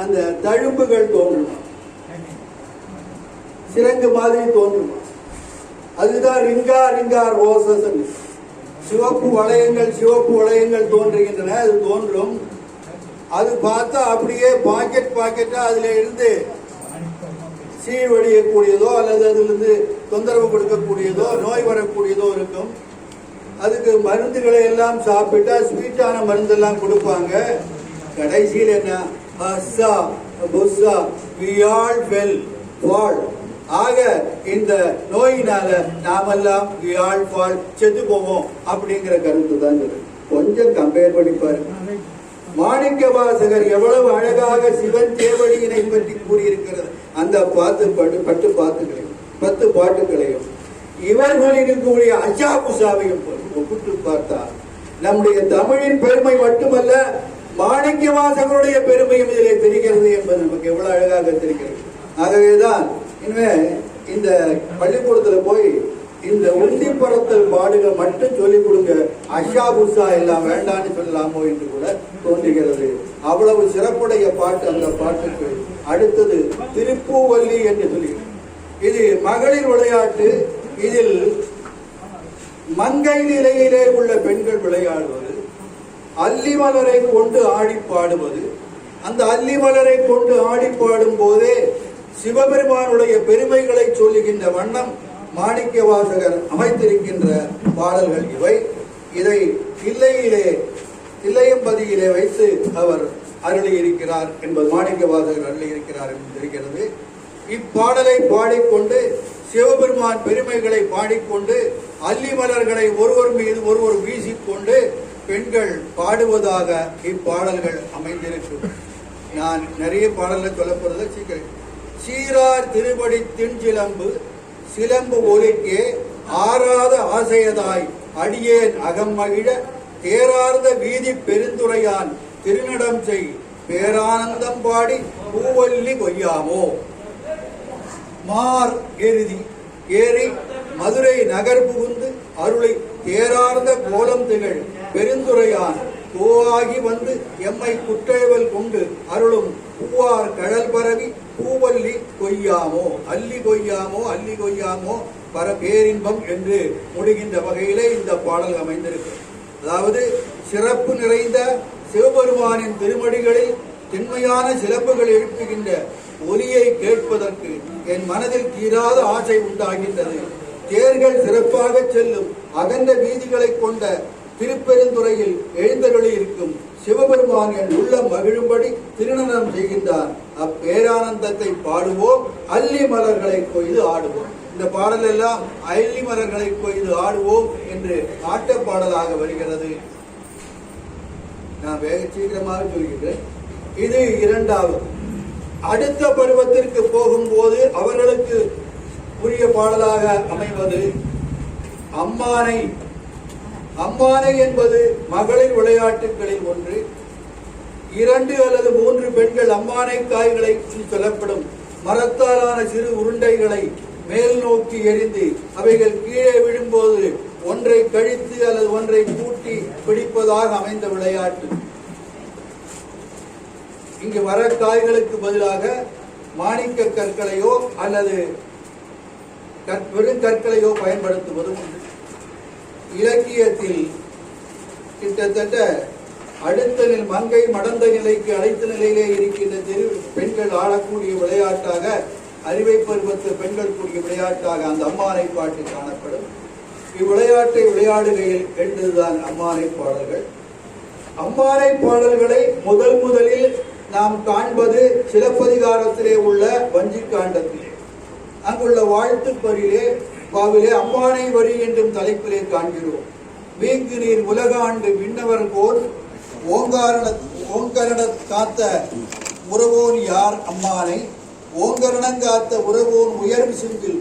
அந்த தழும்புகள் தோன்றுமா, சிறங்கு மாதிரி தோன்றுமா. அதுதான் ரிங்கா ரிங்கா ரோசஸ். சிவப்பு வளையங்கள் தோன்றுகின்றன. அது தோன்றும். அது பார்த்தா அப்படியே பாக்கெட்டா அதுல இருந்து சீழ்வடியக்கூடியதோ அல்லது அதிலிருந்து தொந்தரவு கொடுக்கக்கூடியதோ நோய் வரக்கூடியதோ இருக்கும். அதுக்கு மருந்துகளை எல்லாம் சாப்பிட்டா ஸ்வீட்டான மருந்தெல்லாம் கொடுப்பாங்க. கடைசியில் என்ன, ஹஸ்ஸா புஸ்ஸா we all fell fall. ஆக இந்த நோயினால நாமெல்லாம் we all fall, செத்து போவோம் அப்படிங்கிற கருத்து தான். கொஞ்சம் கம்பேர் பண்ணி பாருங்க. மாணிக்க வாசகர் எவ்வளவு அழகாக சிவன் தேவடியினை பற்றி கூறியிருக்கிறது. அந்த 10 பாட்டுகளையும் இவர்கள் இருக்கக்கூடிய அஜாபுசாவையும் ஒப்பிட்டு பார்த்தால் நம்முடைய தமிழின் பெருமை மட்டுமல்ல, மாணிக்க வாசகருடைய பெருமையும் இதிலே தெரிகிறது என்பது நமக்கு எவ்வளவு அழகாக தெரிகிறது. ஆகவேதான் இனிமே இந்த பள்ளிக்கூடத்துல போய் இந்த உந்தி பறத்தல் பாடுகள் மட்டும் சொல்லிக் கொடுங்க, அஷாபுஷா எல்லாம் வேண்டான்னு சொல்லலாமோ என்று கூட தோன்றுகிறது. அவ்வளவு சிறப்புடைய பாட்டு அந்த பாட்டுக்கு. அடுத்தது திருப்பூவல்லி என்று சொல்லி, இது மகளிர் விளையாட்டு. இதில் மங்கை நிலையிலே உள்ள பெண்கள் விளையாடுவது, அல்லி மலரை கொண்டு ஆடி பாடுவது. அந்த அல்லி மலரை கொண்டு ஆடி பாடும் போதே சிவபெருமானுடைய பெருமைகளை சொல்லுகின்ற வண்ணம் மாணிக்க வாசகர் அமைத்திருக்கின்ற பாடல்கள் இவை. இதை தில்லையம்பதியிலே வைத்து அவர் அருளியிருக்கிறார் என்பது, மாணிக்க வாசகர் அருளியிருக்கிறார் என்று தெரிகிறது. இப்பாடலை பாடிக்கொண்டு சிவபெருமான் பெருமைகளை பாடிக்கொண்டு அல்லி மலர்களை ஒருவர் மீது ஒருவர் வீசிக்கொண்டு பெண்கள் பாடுவதாக இப்பாடல்கள் அமைந்திருக்கும். நான் நிறைய பாடல்கள் சொல்லப்படுறத சீக்கிரம். சீரார் திருப்படி திண்சிலம்பு சிலம்பு ஒலிக்கே ஆறாத ஆசையதாய் அடியேன் அகம் மகிழ தேரார்ந்த வீதி பெருந்துரையான் திருநடம் செய் பேரானந்தம் பாடி பூவல்லி கொய்யாமோ. மார் ஏறி மதுரை நகர் புகுந்து அருளை தேரார்ந்த கோலம் திகழ் பெருந்துரையான் கோவாகி வந்து எம்மை குற்றேவல் கொண்டு அருளும் பூவார் கடல் பரவி பூவல்லி கொய்யாமோ. அல்லி கொய்யாமோ அல்லி கொய்யாமோ பர பேரின்பம் என்று முடிகின்ற வகையிலே இந்த பாடல் அமைந்திருக்கு. அதாவது சிறப்பு நிறைந்த சிவபெருமானின் திருமடிகளில் திண்மையான சிலம்புகள் எழுப்புகின்ற ஒலியை கேட்பதற்கு என் மனதில் தீராத ஆசை உண்டாகின்றது. தேர்கள் சிறப்பாக செல்லும் அகன்ற வீதிகளை கொண்ட திருப்பெருந்துறையில் எழுந்தருளி இருக்கும் சிவபெருமான் என் உள்ளம் மகிழும்படி திருநடம் செய்கின்றார். அப்பேரானந்தத்தை பாடுவோம், அல்லி மலர்களை கொய்து ஆடுவோம். இந்த பாடல் எல்லாம் அல்லி மலர்களை கொய்து ஆடுவோம் என்று ஆட்ட பாடலாக வருகிறது. நான் வேக சீக்கிரமாக சொல்கிறேன். இது இரண்டாவது. அடுத்த பருவத்திற்கு போகும்போது அவர்களுக்கு உரிய பாடலாக அமைவது அம்மானை. அம்மானை என்பது மகளிர் விளையாட்டுகளில் ஒன்று. 2 அல்லது 3 பெண்கள் அம்மானை காய்களை சொல்லப்படும் மரத்தாலான சிறு உருண்டைகளை மேல் நோக்கி எரிந்து அவைகள் கீழே விழும்போது ஒன்றை கழித்து அல்லது ஒன்றை கூட்டி பிடிப்பதாக அமைந்த விளையாட்டு. இங்கு வர காய்களுக்கு பதிலாக மாணிக்க கற்களையோ அல்லது வெறும் கற்களையோ பயன்படுத்துவதும் உண்டு. இலக்கியத்தில் கிட்டத்தட்ட அடுத்த மங்கை மடந்த நிலைக்கு அழைத்த நிலையிலே இருக்கின்ற பெண்கள் ஆடக்கூடிய விளையாட்டாக, அறிவை பருவத்து பெண்கள் கூடிய விளையாட்டாக அந்த அம்மானை பாட்டு காணப்படும். இவ்விளையாட்டை விளையாடுகையில் எழுந்ததுதான் அம்மானை பாடல்கள். அம்மானை பாடல்களை முதலில் நாம் காண்பது சிலப்பதிகாரத்திலே உள்ள வஞ்சிக்காண்டத்திலே. அங்குள்ள வாழ்த்துப்பரிலே பாவிலே அம்மானை வரி என்றும் தலைப்பிலே காண்கிறோம். வீங்கு நீர் உலகாண்டு விண்ணவர் போல் ஓங்கரண காத்த உறவோன் யார் அம்மானை, ஓங்கரணங்காத்த உறவோன் உயர்வு சிங்கில்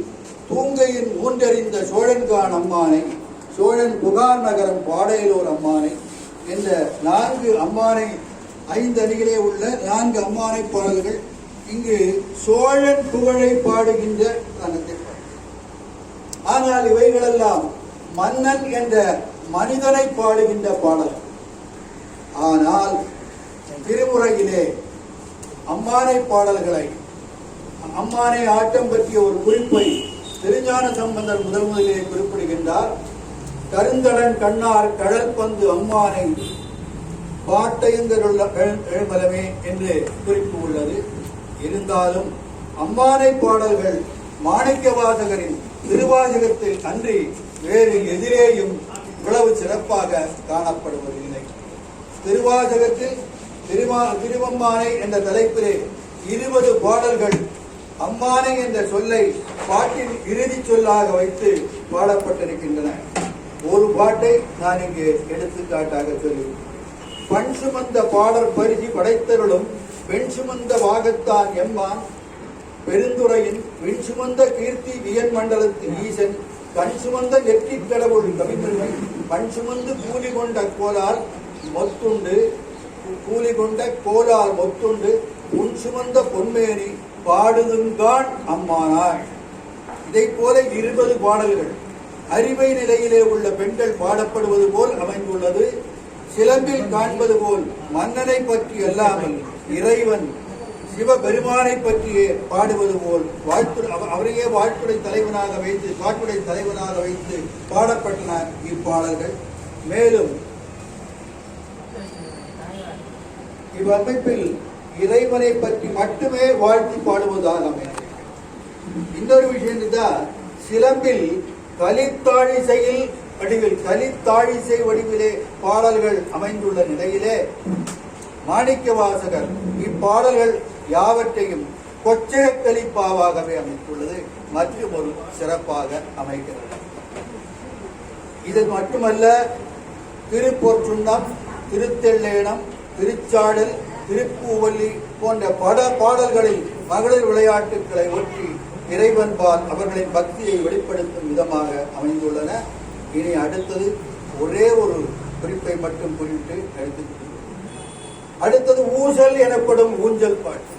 தூங்கையின் ஊன்றறிந்த சோழன்கான் அம்மானை, சோழன் புகார் நகரம் பாடையிலோர் அம்மானை என்ற 4 அம்மானை 5 அணிகளே உள்ள 4 அம்மானை பாடல்கள் இங்கு சோழன் புகழை பாடுகின்ற தனத்தை. ஆனால் இவைகளெல்லாம் மன்னன் என்ற மனிதனை பாடுகின்ற பாடல். ஆனால் திருமுறையிலே அம்மானை பாடல்களை, அம்மானை ஆட்டம் பற்றிய ஒரு குறிப்பை திருஞான சம்பந்தர் முதலிலே குறிப்பிடுகின்றார். கருந்தடன் கண்ணார் கடல் பந்து அம்மானை பாட்டையந்தருள்ள எழுமலமே என்று குறிப்பு உள்ளது. இருந்தாலும் அம்மானை பாடல்கள் மாணிக்க வாசகரின் திருவாசகத்தில் அன்றி வேறு எதிரேயும் இவ்வளவு சிறப்பாக காணப்படுவதில்லை. திருவாசகத்தில் திருவம்மானை என்ற தலைப்பிலே 20 பாடல்கள் அம்மானை என்ற சொல்லை பாட்டின் இறுதி சொல்லாக வைத்து பாடப்பட்டிருக்கின்றன. ஒரு பாட்டை நான் இங்கு எடுத்துக்காட்டாக சொல்லுவேன். பண் சுமந்த பாடற் பரிசி படைத்தருளும் பெண் சுமந்த வாகத்தான் எம்மான் பெருந்துறையின் விண் சுமந்த கீர்த்தி வியன் மண்டலத்தின் ஈசன் கண் சுமந்த நெற்றிக் கடவுள் கவிமொழி பண் சுமந்து கூலி கொண்ட கோலால் மொத்துண்டு உன் சுமந்த பொன்மேனி பாடுதுங்கான் அம்மானார். இதை போல 20 பாடல்கள் அறிவை நிலையிலே உள்ள பெண்கள் பாடப்படுவது போல் அமைந்துள்ளது. சிலம்பில் காண்பது போல் மன்னனை பற்றி அல்லாமல் இறைவன் சிவபெருமானை பற்றி பாடுவது போல் அவரையே வாழ்த்துடை தலைவனாக வைத்து பாடப்பட்டன இப்பாடல்கள். மேலும் இவ்வமைப்பில் இறைவனை பற்றி மட்டுமே வாழ்த்தி பாடுவதாக அமைகிறது. இன்னொரு விஷயம் தான், சிலம்பில் கலித்தாழிசை வடிவிலே பாடல்கள் அமைந்துள்ள நிலையிலே மாணிக்க வாசகர் இப்பாடல்கள் யாவற்றையும் கொச்சக கலிப்பாவாகவே அமைத்துள்ளது மற்றும் ஒரு சிறப்பாக அமைகிறது. இது மட்டுமல்ல, திருப்பொற்சுண்ணம், திருத்தெள்ளேனம், திருச்சாடல், திருப்பூவல்லி போன்ற பல பாடல்களில் மகளிர் விளையாட்டுக்களை ஒட்டி இறைவன்பால் அவர்களின் பக்தியை வெளிப்படுத்தும் விதமாக அமைந்துள்ளன. இனி அடுத்தது ஒரே ஒரு குறிப்பை மட்டும் குறிப்பிட்டு எடுத்துக்கொள்கிறோம். அடுத்தது ஊசல் எனப்படும் ஊஞ்சல் பாட்டு.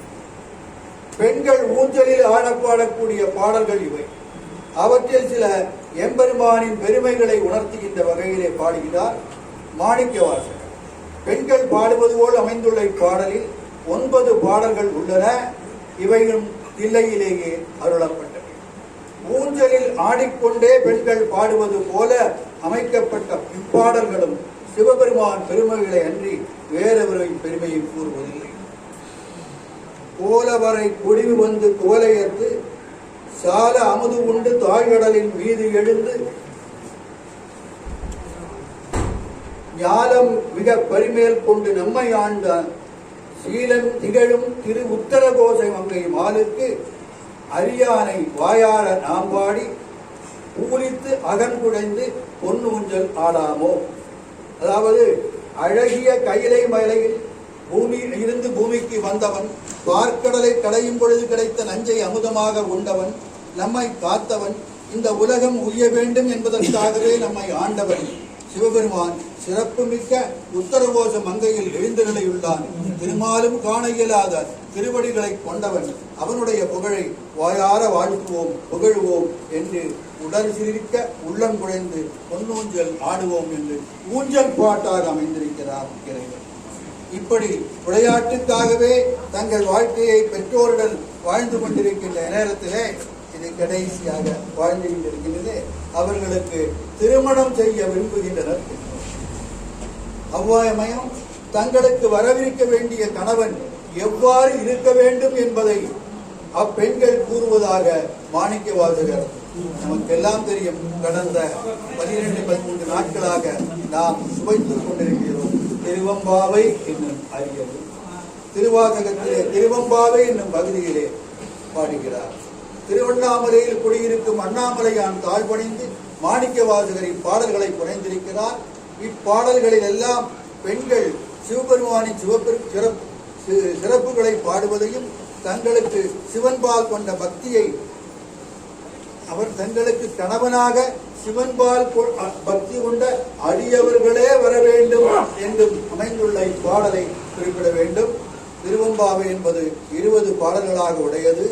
பெண்கள் ஊஞ்சலில் ஆடப்பாடக்கூடிய பாடல்கள் இவை. அவற்றில் சில எம்பெருமானின் பெருமைகளை உணர்த்துகின்ற வகையிலே பாடுகிறார் மாணிக்கவாசகர். பெண்கள் பாடுவது போல் அமைந்துள்ள இப்பாடலில் 9 பாடல்கள் உள்ளன. இவையும் தில்லையிலேயே அருளப்பட்டவை. ஊஞ்சலில் ஆடிக்கொண்டே பெண்கள் பாடுவது போல அமைக்கப்பட்ட இப்பாடல்களும் சிவபெருமான் பெருமைகளை அன்றி வேறவரின் பெருமையை கூறுவதில்லை. கோலவரை கொடிவு வந்து கோலையத்து சால அமுது உண்டு தாழ்கடலின் மீது எழுந்து ஞாலம் மிக பரிமேல் கொண்டு நம்மை ஆண்ட சீலம் திகழும் திரு உத்தரகோசை மங்கை மாலுக்கு அரியானை வாயார நாம் பாடி பூரித்து அகன்குடைந்து பொன்னூஞ்சல் ஆடாமோ. அதாவது அழகிய கையிலை மலையில் இருந்து பூமிக்கு வந்தவன், பார்க்கடலை கடையும் பொழுது கிடைத்த நஞ்சை அமுதமாக உண்டவன், நம்மை காத்தவன், இந்த உலகம் உய்ய வேண்டும் என்பதற்காகவே நம்மை ஆண்டவன் சிவபெருமான் சிறப்புமிக்க உத்தரகோச மங்கையில் எழுந்தருளியுள்ளான். திருமாலும் காண இயலாத திருவடிகளை கொண்டவன். அவனுடைய புகழை வாயார வாழ்த்துவோம், புகழ்வோம் என்று உடல் சிரிக்க உள்ளம் குழைந்து பொன்னூஞ்சல் ஆடுவோம் என்று ஊஞ்சல் பாட்டாக அமைந்திருக்கிறார் இறைவன். இப்படி விளையாட்டுக்காகவே தங்கள் வாழ்க்கையை பெற்றோருடன் வாழ்ந்து கொண்டிருக்கின்ற நேரத்திலே இது கடைசியாக வாழ்ந்து கொண்டிருக்கின்றது. அவர்களுக்கு திருமணம் செய்ய விரும்புகின்றனர். அவ்வாயமயம் தங்களுக்கு வரவிருக்க வேண்டிய கணவன் எவ்வாறு இருக்க வேண்டும் என்பதை அப்பெண்கள் கூறுவதாக மாணிக்க வாசகர் நமக்கெல்லாம் தெரியும். கடந்த 12-13 நாட்களாக நாம் சுவைத்துக் கொண்டிருக்கிறோம். திருவம்பாவை என்னும் அரியது திருவாசகத்திலே திருவம்பாவை என்னும் பகுதியிலே பாடுகிறார். திருவண்ணாமலையில் குடியிருக்கும் அண்ணாமலையான் தாழ்பணிந்து மாணிக்க வாசகரின் பாடல்களை புனைந்திருக்கிறார். இப்பாடல்களில் எல்லாம் பெண்கள் சிவபெருமானின் சிறப்புகளை பாடுவதையும் தங்களுக்கு சிவன்பால் கொண்ட பக்தியை அவர் தங்களுக்கு கணவனாக சிவன்பால் பக்தி கொண்ட அடியவர்களே வர வேண்டும் என்றும் அமைந்துள்ள இப்பாடலை குறிப்பிட வேண்டும். திருவம்பாவை என்பது 20 பாடல்களாக உடையது.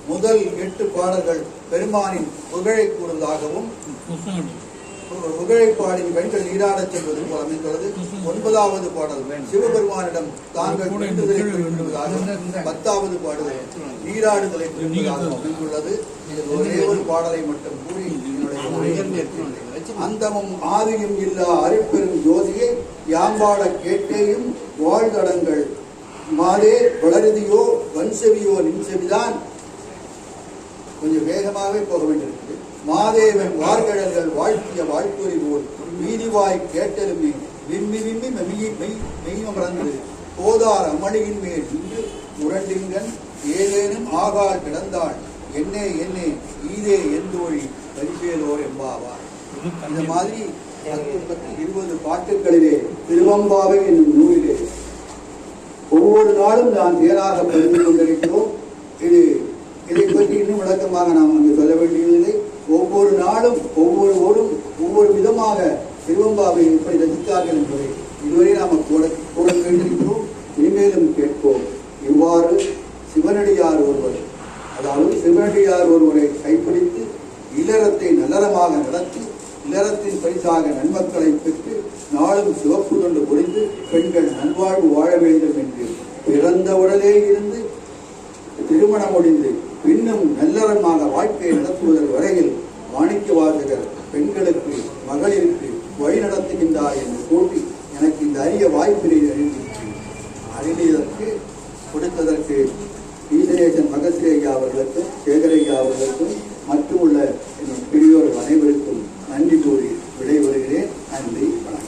முதல் 8 பாடல்கள் பெருமானின் புகழை கூறுவதாகவும் புகழை பாடி பெண்கள் நீராடச் செல்வது போல் அமைந்துள்ளது. 9வது பாடல் சிவபெருமானிடம் தாங்கள் வேண்டுதலை குறிப்பிடுவதாகவும் 10வது பாடல் நீராடுதலை குறிப்பிடுவதாகவும் அமைந்துள்ளது. ஒரே ஒரு பாடலை மட்டும் கூறி அந்தமும் ஆதியும் இல்லா அருட்பெரும் ஜோதியை யாம்பாட கேட்டேயும் வாழ்தடங்கள் மாலே வளருதியோ வன்செவியோ நின்செவிதான். கொஞ்சம் வேகமாகவே போக வேண்டியிருக்குது. மாதேவன் வார்கடல்கள் வாழ்த்திய வாழ்த்துறை போல் வீதிவாய் கேட்டலுமே விம்மி விம்மி மெய்மறந்து போதார் அம்மணியின் மேல் நின்று முரண்டிங்கன் ஏதேனும் ஆகால் கிடந்தாள் என்னே என்னே ஈதே எந்தோழி பரிசேலோர் எம்பாவார். இந்த மாதிரி 20 பாட்டுகளிலே திருவம்பாவை என்னும் நூலிலே ஒவ்வொரு நாளும் நான் தேராக பதிந்து கொண்டிருக்கிறோம். இதை பற்றி இன்னும் விளக்கமாக நாம் அங்கு சொல்ல வேண்டியதில்லை. ஒவ்வொரு நாளும் ஒவ்வொருவரும் ஒவ்வொரு விதமாக திருவம்பாவை எப்படி ரசித்தார்கள் என்பதை இதுவரை நாம் கூட கேட்டிருக்கிறோம். இனிமேலும் கேட்போம். இவ்வாறு சிவனடியார் ஒருவர், அதாவது சிவனடியார் ஒருவரை கைப்பிடித்து இல்லறத்தை நல்லறமாக நடத்தி இல்லறத்தின் பரிசாக நன்மக்களை பெற்று நாளும் சிவப்பு தொண்டு புரிந்து பெண்கள் நல்வாழ்வு வாழ வேண்டும் என்று பிறந்த உடலே இருந்து திருமணம் முடிந்து இன்னும் நல்லறமாக வாழ்க்கையை நடத்துவதற்கு வரையில் மாணிக்கவாசகர் பெண்களுக்கு மகளிருக்கு வழி நடத்துகின்றார் என்று கூறி எனக்கு இந்த அரிய வாய்ப்பினை அறிந்ததற்கு கொடுத்ததற்கு ஈசனேசன் மகஸ்ரேயா அவர்களுக்கும் சேகரையா அவர்களுக்கும் மற்றும் உள்ள பெரியோர்கள் அனைவருக்கும் நன்றி கூறி விடைபெறுகிறேன். நன்றி, வணக்கம்.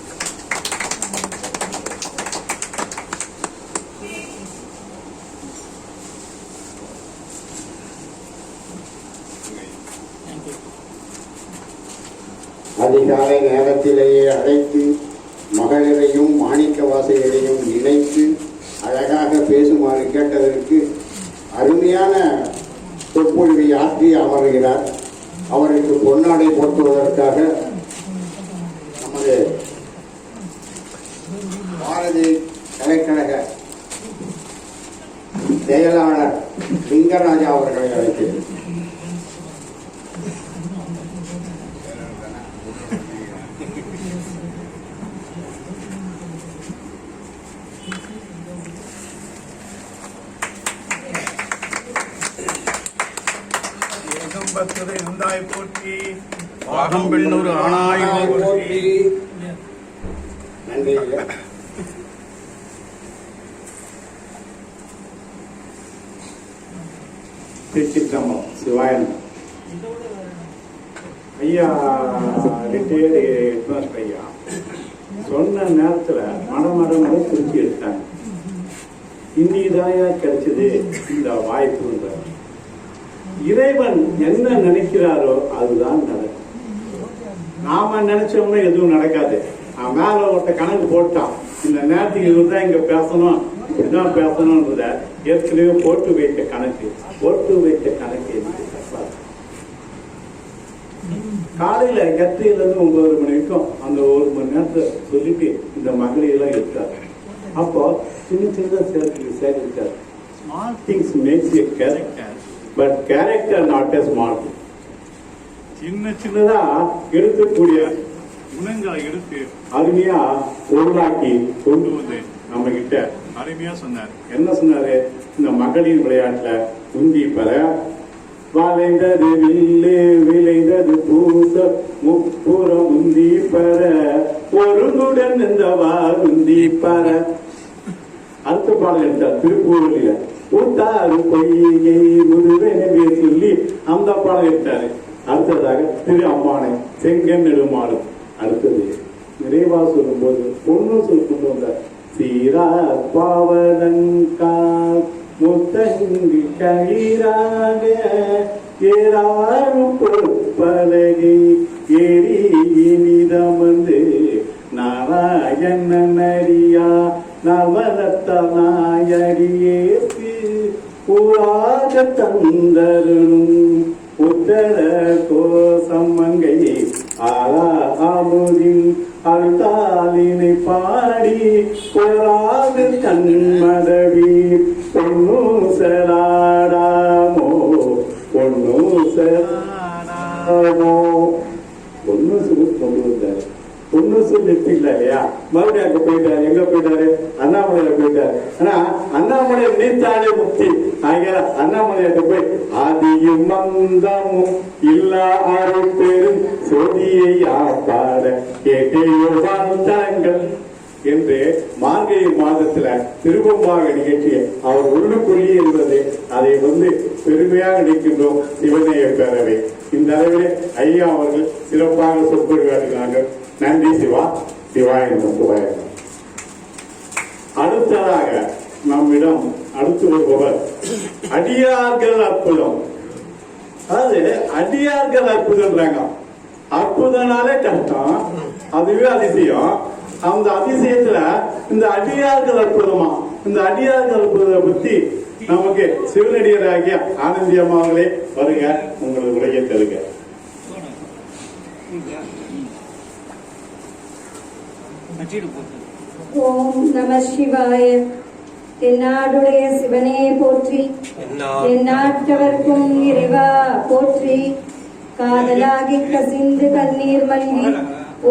அதிகாலை நேரத்திலேயே அழைத்து மகளிரையும் மாணிக்கவாசகரையும் இணைத்து அழகாக பேசுமாறு கேட்டதற்கு அருமையான சொற்பொழிவை ஆற்றி அமர்கிறார். அவருக்கு பொன்னாடை போற்றுவதற்காக நமது பாரதி கலைக்கழக செயலாளர் லிங்கராஜா அவர்களை அழைக்கிறேன். போற்றி வாகம் பெண்ணூர் ஆணாய் போற்றி. நன்றி. திருச்சிற்றம்பலம். சிவாயன் ஐயா ரிட்டையர்டு ஹெட்மாஸ்டர் ஐயா சொன்ன நேரத்துல மனமரம் குறிச்சி எடுத்தாங்க. இன்னைக்குதாயா கிடைச்சது இந்த வாய்ப்பு. இறைவன் என்ன நினைக்கிறாரோ அதுதான் நடக்கும். நாம நினைச்சோம்னா எதுவும் நடக்காது. மேல ஒருத்த கணக்கு போட்டான், இந்த நேரத்துக்கு இதுதான் இங்க பேசணும், இப்படிதான் பேசணும்ன்றத ஏற்கனவே போட்டு வைத்த கணக்கு காலையில 8 to 9 மணி வரைக்கும் அந்த 1 மணி நேரத்தை சொல்லிட்டு இந்த மகளிரெல்லாம் இருக்காரு. அப்போ சின்ன சேகரிச்சார். Small things makes a character, but character not a small. சின்னதா எடுக்கக்கூடிய குணங்களை எடுத்து அருமையா உருவாக்கி கொண்டு வந்து நம்ம கிட்ட அருமையா சொன்னார். என்ன சொன்னாரு? இந்த மகளிர் விளையாட்டுல உந்தி பெற வளைந்தது வில்லு விளைந்தது பூச முப்புறம் உந்தி பெற ஒருங்குடன் இருந்தவார் உந்தி பெற. அடுத்த பாடல் எடுத்தார் திருப்பூரில ஊட்டாறு பொய்யை முருகனவே சொல்லி அந்த பாடல் எடுத்தாரு. அடுத்ததாக திரு அம்மானை செங்கன் நெடுமாடு. அடுத்தது நிறைவா சொல்லும் போது பொண்ணு சொல் கொண்டு வந்தார். சீரா பாவதங்கா முத்தங்கி கயிறாக ஏறாரும் பொற்பலகை ஏறி இனிதமந்து நாராயணன் அடியா நவரத்த நாயடியேற்கு புராக தந்தருணும் உத்தர கோசம்மங்கை ஆமுதின் அருளாலினை பாடி போராது கண்மதவி பொண்ணு செலாடாமோ பொண்ணு செலாடாமோ பொண்ணு சொல்லி கொண்டு வந்தாரு. பொண்ணு சொல்லி இல்லையா? மறுபடியும் அங்க போயிட்டாரு. எங்க போயிட்டாரு? அண்ணாமலையில போயிட்டாரு. ஆனா அண்ணாமலை நீத்தாலே முக்தி. ஆகிய அண்ணாமலையிட்ட போய் ஆதியும் மந்தமும் இல்லா அரை பெரும் சோதியை பாட கேட்டையோ வாழ்த்தாங்கள் என்று மார்கழி மாதத்துல திருவம்பாக நிகழ்ச்சியை அவர் உள்ளுக்குள்ளே இருந்தது. அதை பெருமையாக நிற்கின்றோம் சிவநேய பேரவை. இந்த அளவிலே ஐயா அவர்கள் சிறப்பாக சொற்பொழிவாற்றினார்கள். நன்றி சிவா. சிவாயனம் சிவாயனம். அடுத்ததாக நம்மிடம் அடுத்து வருபவர் அடியார்கள் அற்புதம். அதாவது அடியார்கள் அற்புதம்ன்றாங்க. அற்புதனாலே கஷ்டம், அதுவே அதிசயம். அந்த அதிசயத்துல இந்த அடியார்கள் அற்புதமா, இந்த அடியார்கள் அற்புதத்தை பத்தி நமக்கு சிவனடியராகிய ஆனந்தி அம்மாவர்களே வருங்க, உங்களுக்கு உரையை தருங்க. ஓம் நம சிவாய. தென்னாடுடைய சிவனே போற்றி, எந்நாட்டவர்க்கும் இறைவா போற்றி. காதலாகி கசிந்து கண்ணீர் மல்கி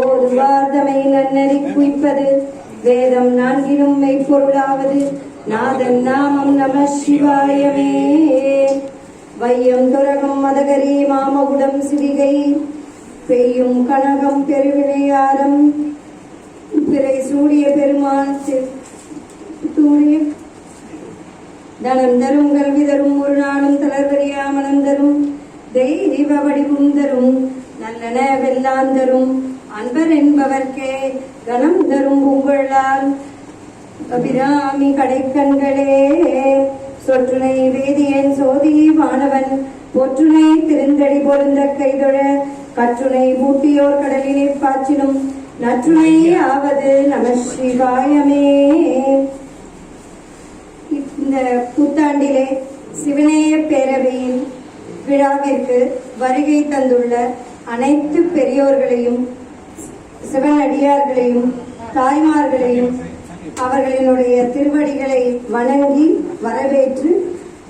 ஓதுவார்தமை நன்னறி குய்ப்பது வேதம் நான்கினும் மெய்ப்பொருளாவது நாதன் நாமம் நம சிவாயமே. வையம் துரகம் மதகரி மாமகுடம் சிவிகை பெய்யும் கனகம் பெருவினையாரம் பிறை சூடிய பெருமான் தூரிய தனம் தரும் கல்வி தரும் ஒரு நாளும் தளர்வறியா மனம் தரும் தெய்வ வடிவும் தரும் நல்லன வெல்லாம் தரும் அன்பர் என்பவர்க்கே கணம் தரும் உங்களால் அபிராமி கடைக்கண்களே. சொற்றுனை வேதியன் சோதி வானவன் பொற்றுனை திருந்தடி பொருந்த கைதொழ கற்றுனை பூட்டியோர் கடலினை பாய்ச்சினும் நற்றுனை ஆவது நம சிவாயமே. இந்த புத்தாண்டிலே சிவநேய பேரவையின் விழாவிற்கு வருகை தந்துள்ள அனைத்து பெரியோர்களையும் சிவனடியார்களையும் தாய்மார்களையும் அவர்களினுடைய திருவடிகளை வணங்கி வரவேற்று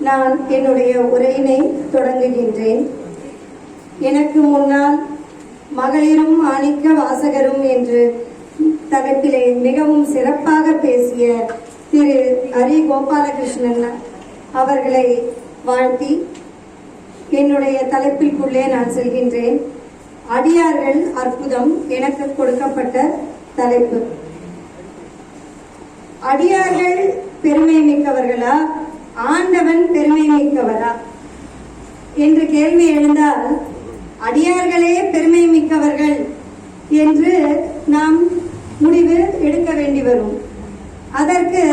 நான் என்னுடைய உரையினை தொடங்குகின்றேன். எனக்கு முன்னால் மகளிரும் மாணிக்க வாசகரும் என்று தலைப்பிலே மிகவும் சிறப்பாக பேசிய திரு ஹரி கோபாலகிருஷ்ணன் அவர்களை வாழ்த்தி என்னுடைய தலைப்பிற்குள்ளே நான் செல்கின்றேன். அடியார்கள் அற்புதம் எனக்கு கொடுக்கப்பட்ட தலைப்பு. அடியார்கள் பெருமை மிக்கவர்களா, ஆண்டவன் பெருமை மிக்கவரா என்று கேள்வி எழுந்தால் அடியார்களே பெருமை மிக்கவர்கள் என்று நாம் முடிவு எடுக்க வேண்டி வரும். அதற்கு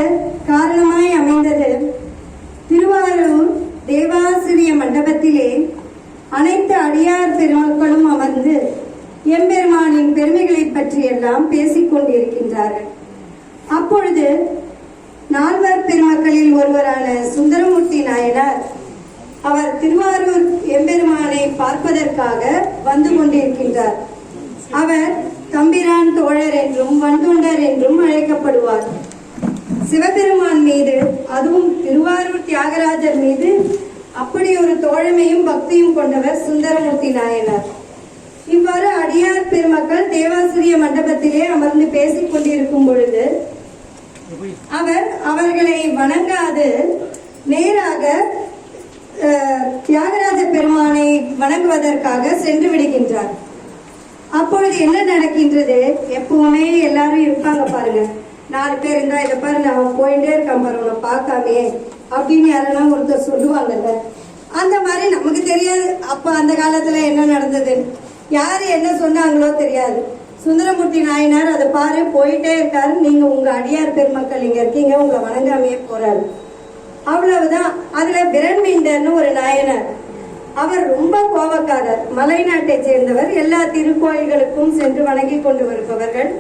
காரணமாய் அமைந்தது திருவாரூர் தேவாசிரிய மண்டபத்திலே அனைத்து அடியார் பெருமக்களும் அமர்ந்து எம்பெருமானின் பெருமைகளை பற்றி எல்லாம் பேசிக் கொண்டிருக்கின்றார்கள். அப்பொழுது நால்வர் பெருமக்களில் ஒருவரான சுந்தரமூர்த்தி நாயனார் அவர் திருவாரூர் எம்பெருமானை பார்ப்பதற்காக வந்து கொண்டிருக்கின்றார். அவர் தம்பிரான் தோழர் என்றும் வந்தொண்டர் என்றும் அழைக்கப்படுவார். சிவபெருமான் மீது, அதுவும் திருவாரூர் தியாகராஜர் மீது அப்படி ஒரு தோழமையும் பக்தியும் கொண்டவர் சுந்தரமூர்த்தி நாயனார். இவ்வாறு அடியார் பெருமக்கள் தேவாசிரிய மண்டபத்திலே அமர்ந்து பேசிக் கொண்டிருக்கும் பொழுது அவர் அவர்களை வணங்காது நேராக தியாகராஜ பெருமானை வணங்குவதற்காக சென்று விடுகின்றார். அப்பொழுது என்ன நடக்கின்றது? எப்பவுமே எல்லாரும் இருப்பாங்க பாருங்க, 4 பேர் இருந்தா இதை பாரு நான் போயிட்டே இருக்கான் பாரு உன்னை பார்க்காமே அப்படின்னு யாருன்னா ஒருத்தர் சொல்லுவாங்கல்ல, அந்த மாதிரி நமக்கு தெரியாது அப்ப அந்த காலத்துல என்ன நடந்தது, யாரு என்ன சொன்னாங்களோ தெரியாது. சுந்தரமூர்த்தி நாயனார் அதை பாரு போயிட்டே இருக்காரு, நீங்க உங்க அடியார் பெருமக்கள் இங்க இருக்கீங்க, உங்களை வணங்காமையே போறாரு. அவ்வளவுதான். அதுல பிரண்மீண்டர்னு ஒரு நாயனார், அவர் ரொம்ப கோபக்காரர், மலை நாட்டை சேர்ந்தவர், எல்லா திருக்கோயில்களுக்கும் சென்று வணங்கி கொண்டு வருபவர்கள்.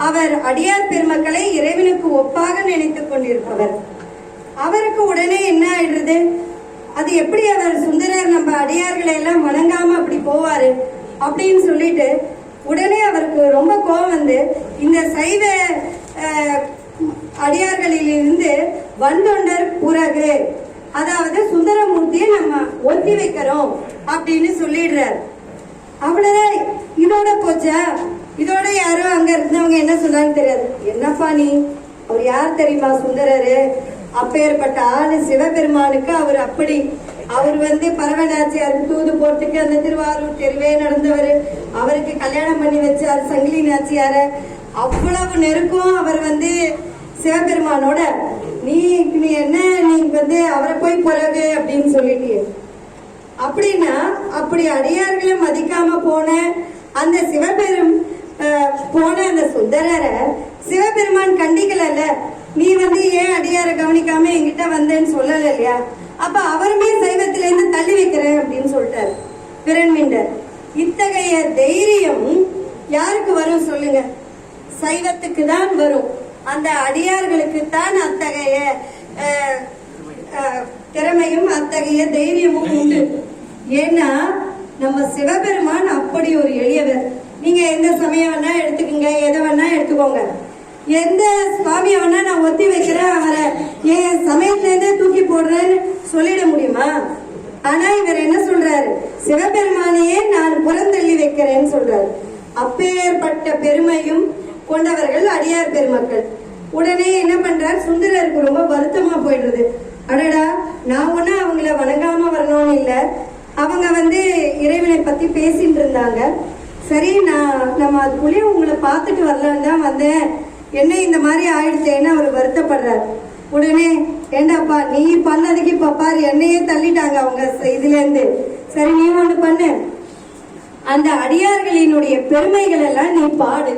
அவர் அடியார் பெருமக்களை இறைவனுக்கு ஒப்பாக நினைத்துக் கொண்டிருப்பவர். அவருக்கு உடனே என்ன ஆயிடுறது, அது எப்படி அவர் சுந்தரர் நம்ம அடியார்களை எல்லாம் வணங்காம அப்படி போவாரு அப்படின்னு சொல்லிட்டு உடனே அவருக்கு ரொம்ப கோபம் வந்து இந்த சைவ அடியார்களிலிருந்து வந்தொண்டர் பிறகு, அதாவது சுந்தரமூர்த்தியை நம்ம ஒத்தி வைக்கிறோம் அப்படின்னு சொல்லிடுறார். அவ்வளவுதான், இதோட போச்சா? இதோட யாரோ அங்க இருந்தவங்க என்ன சொன்னான்னு தெரியாது. என்னப்பா நீ, அவர் யார் தெரியுமா சுந்தரரு, அப்பேற்பட்ட ஆளு சிவபெருமானுக்கு அவர் அப்படி, அவர் பரவநாச்சியாருக்கு தூது போறதுக்கு அந்த திருவாரூர் தெருவே நடந்தவர், அவருக்கு கல்யாணம் பண்ணி வச்சாரு சங்கிலி நாச்சியார, அவ்வளவு நெருக்கம் அவர் சிவபெருமானோட. நீ என்ன நீ அவரை போய் பிறகு அப்படின்னு சொல்லிட்டு, அப்படின்னா அப்படி அடியார்களை மதிக்காம போன அந்த சிவபெரும் போன அந்த சுந்தரரை சிவபெருமான் கண்டிக்கல. நீ ஏன் அடியார கவனிக்காம என்கிட்ட வந்தேன்னு சொல்லல இல்லையா, அப்ப அவருமே சைவத்தில இருந்து தள்ளி வைக்கிறேன் அப்படின்னு சொல்லிட்டாரு பிரண்மீண்டர். இத்தகைய தைரியம் யாருக்கு வரும் சொல்லுங்க? சைவத்துக்கு தான் வரும். அந்த அடியார்களுக்கு தான் அத்தகைய திறமையும் அத்தகைய தைரியமும் உண்டு. ஏன்னா நம்ம சிவபெருமான் அப்படி ஒரு எளியவர். நீங்க எந்த சமயம் வேணா எடுத்துக்கோங்க, எதை வேணா எடுத்துக்கோங்க, எந்த சுவாமிய வேணா நான் ஒத்தி வைக்கிறேன், அவரை என் சமயத்துல இருந்தே தூக்கி போடுறேன்னு சொல்லிட முடியுமா? ஆனா இவர் என்ன சொல்றாரு, சிவபெருமானையே நான் புறந்தள்ளி வைக்கிறேன்னு சொல்றாரு. அப்பேற்பட்ட பெருமையும் கொண்டவர்கள் அடியார் பெருமக்கள். உடனே என்ன பண்றார், சுந்தரருக்கு ரொம்ப வருத்தமா போயிடுறது. அடடா, நான் ஒண்ணு அவங்கள வணங்காம வரணும்னு இல்ல, அவங்க இறைவனை பத்தி பேசிட்டு இருந்தாங்க. சரி, நம்ம அதுக்குள்ளேயே உங்களை பார்த்துட்டு வரலான்னு தான் வந்தேன், என்ன இந்த மாதிரி ஆயிடுச்சேன்னு அவர் வருத்தப்படுறார். உடனே, ஏண்டாப்பா நீ பண்ணதுக்கு இப்ப பாரு என்னையே தள்ளிட்டாங்க அவங்க இதுல இருந்து, சரி நீ ஒண்ணு பண்ணு, அந்த அடியார்களினுடைய பெருமைகள் எல்லாம் நீ பாடு,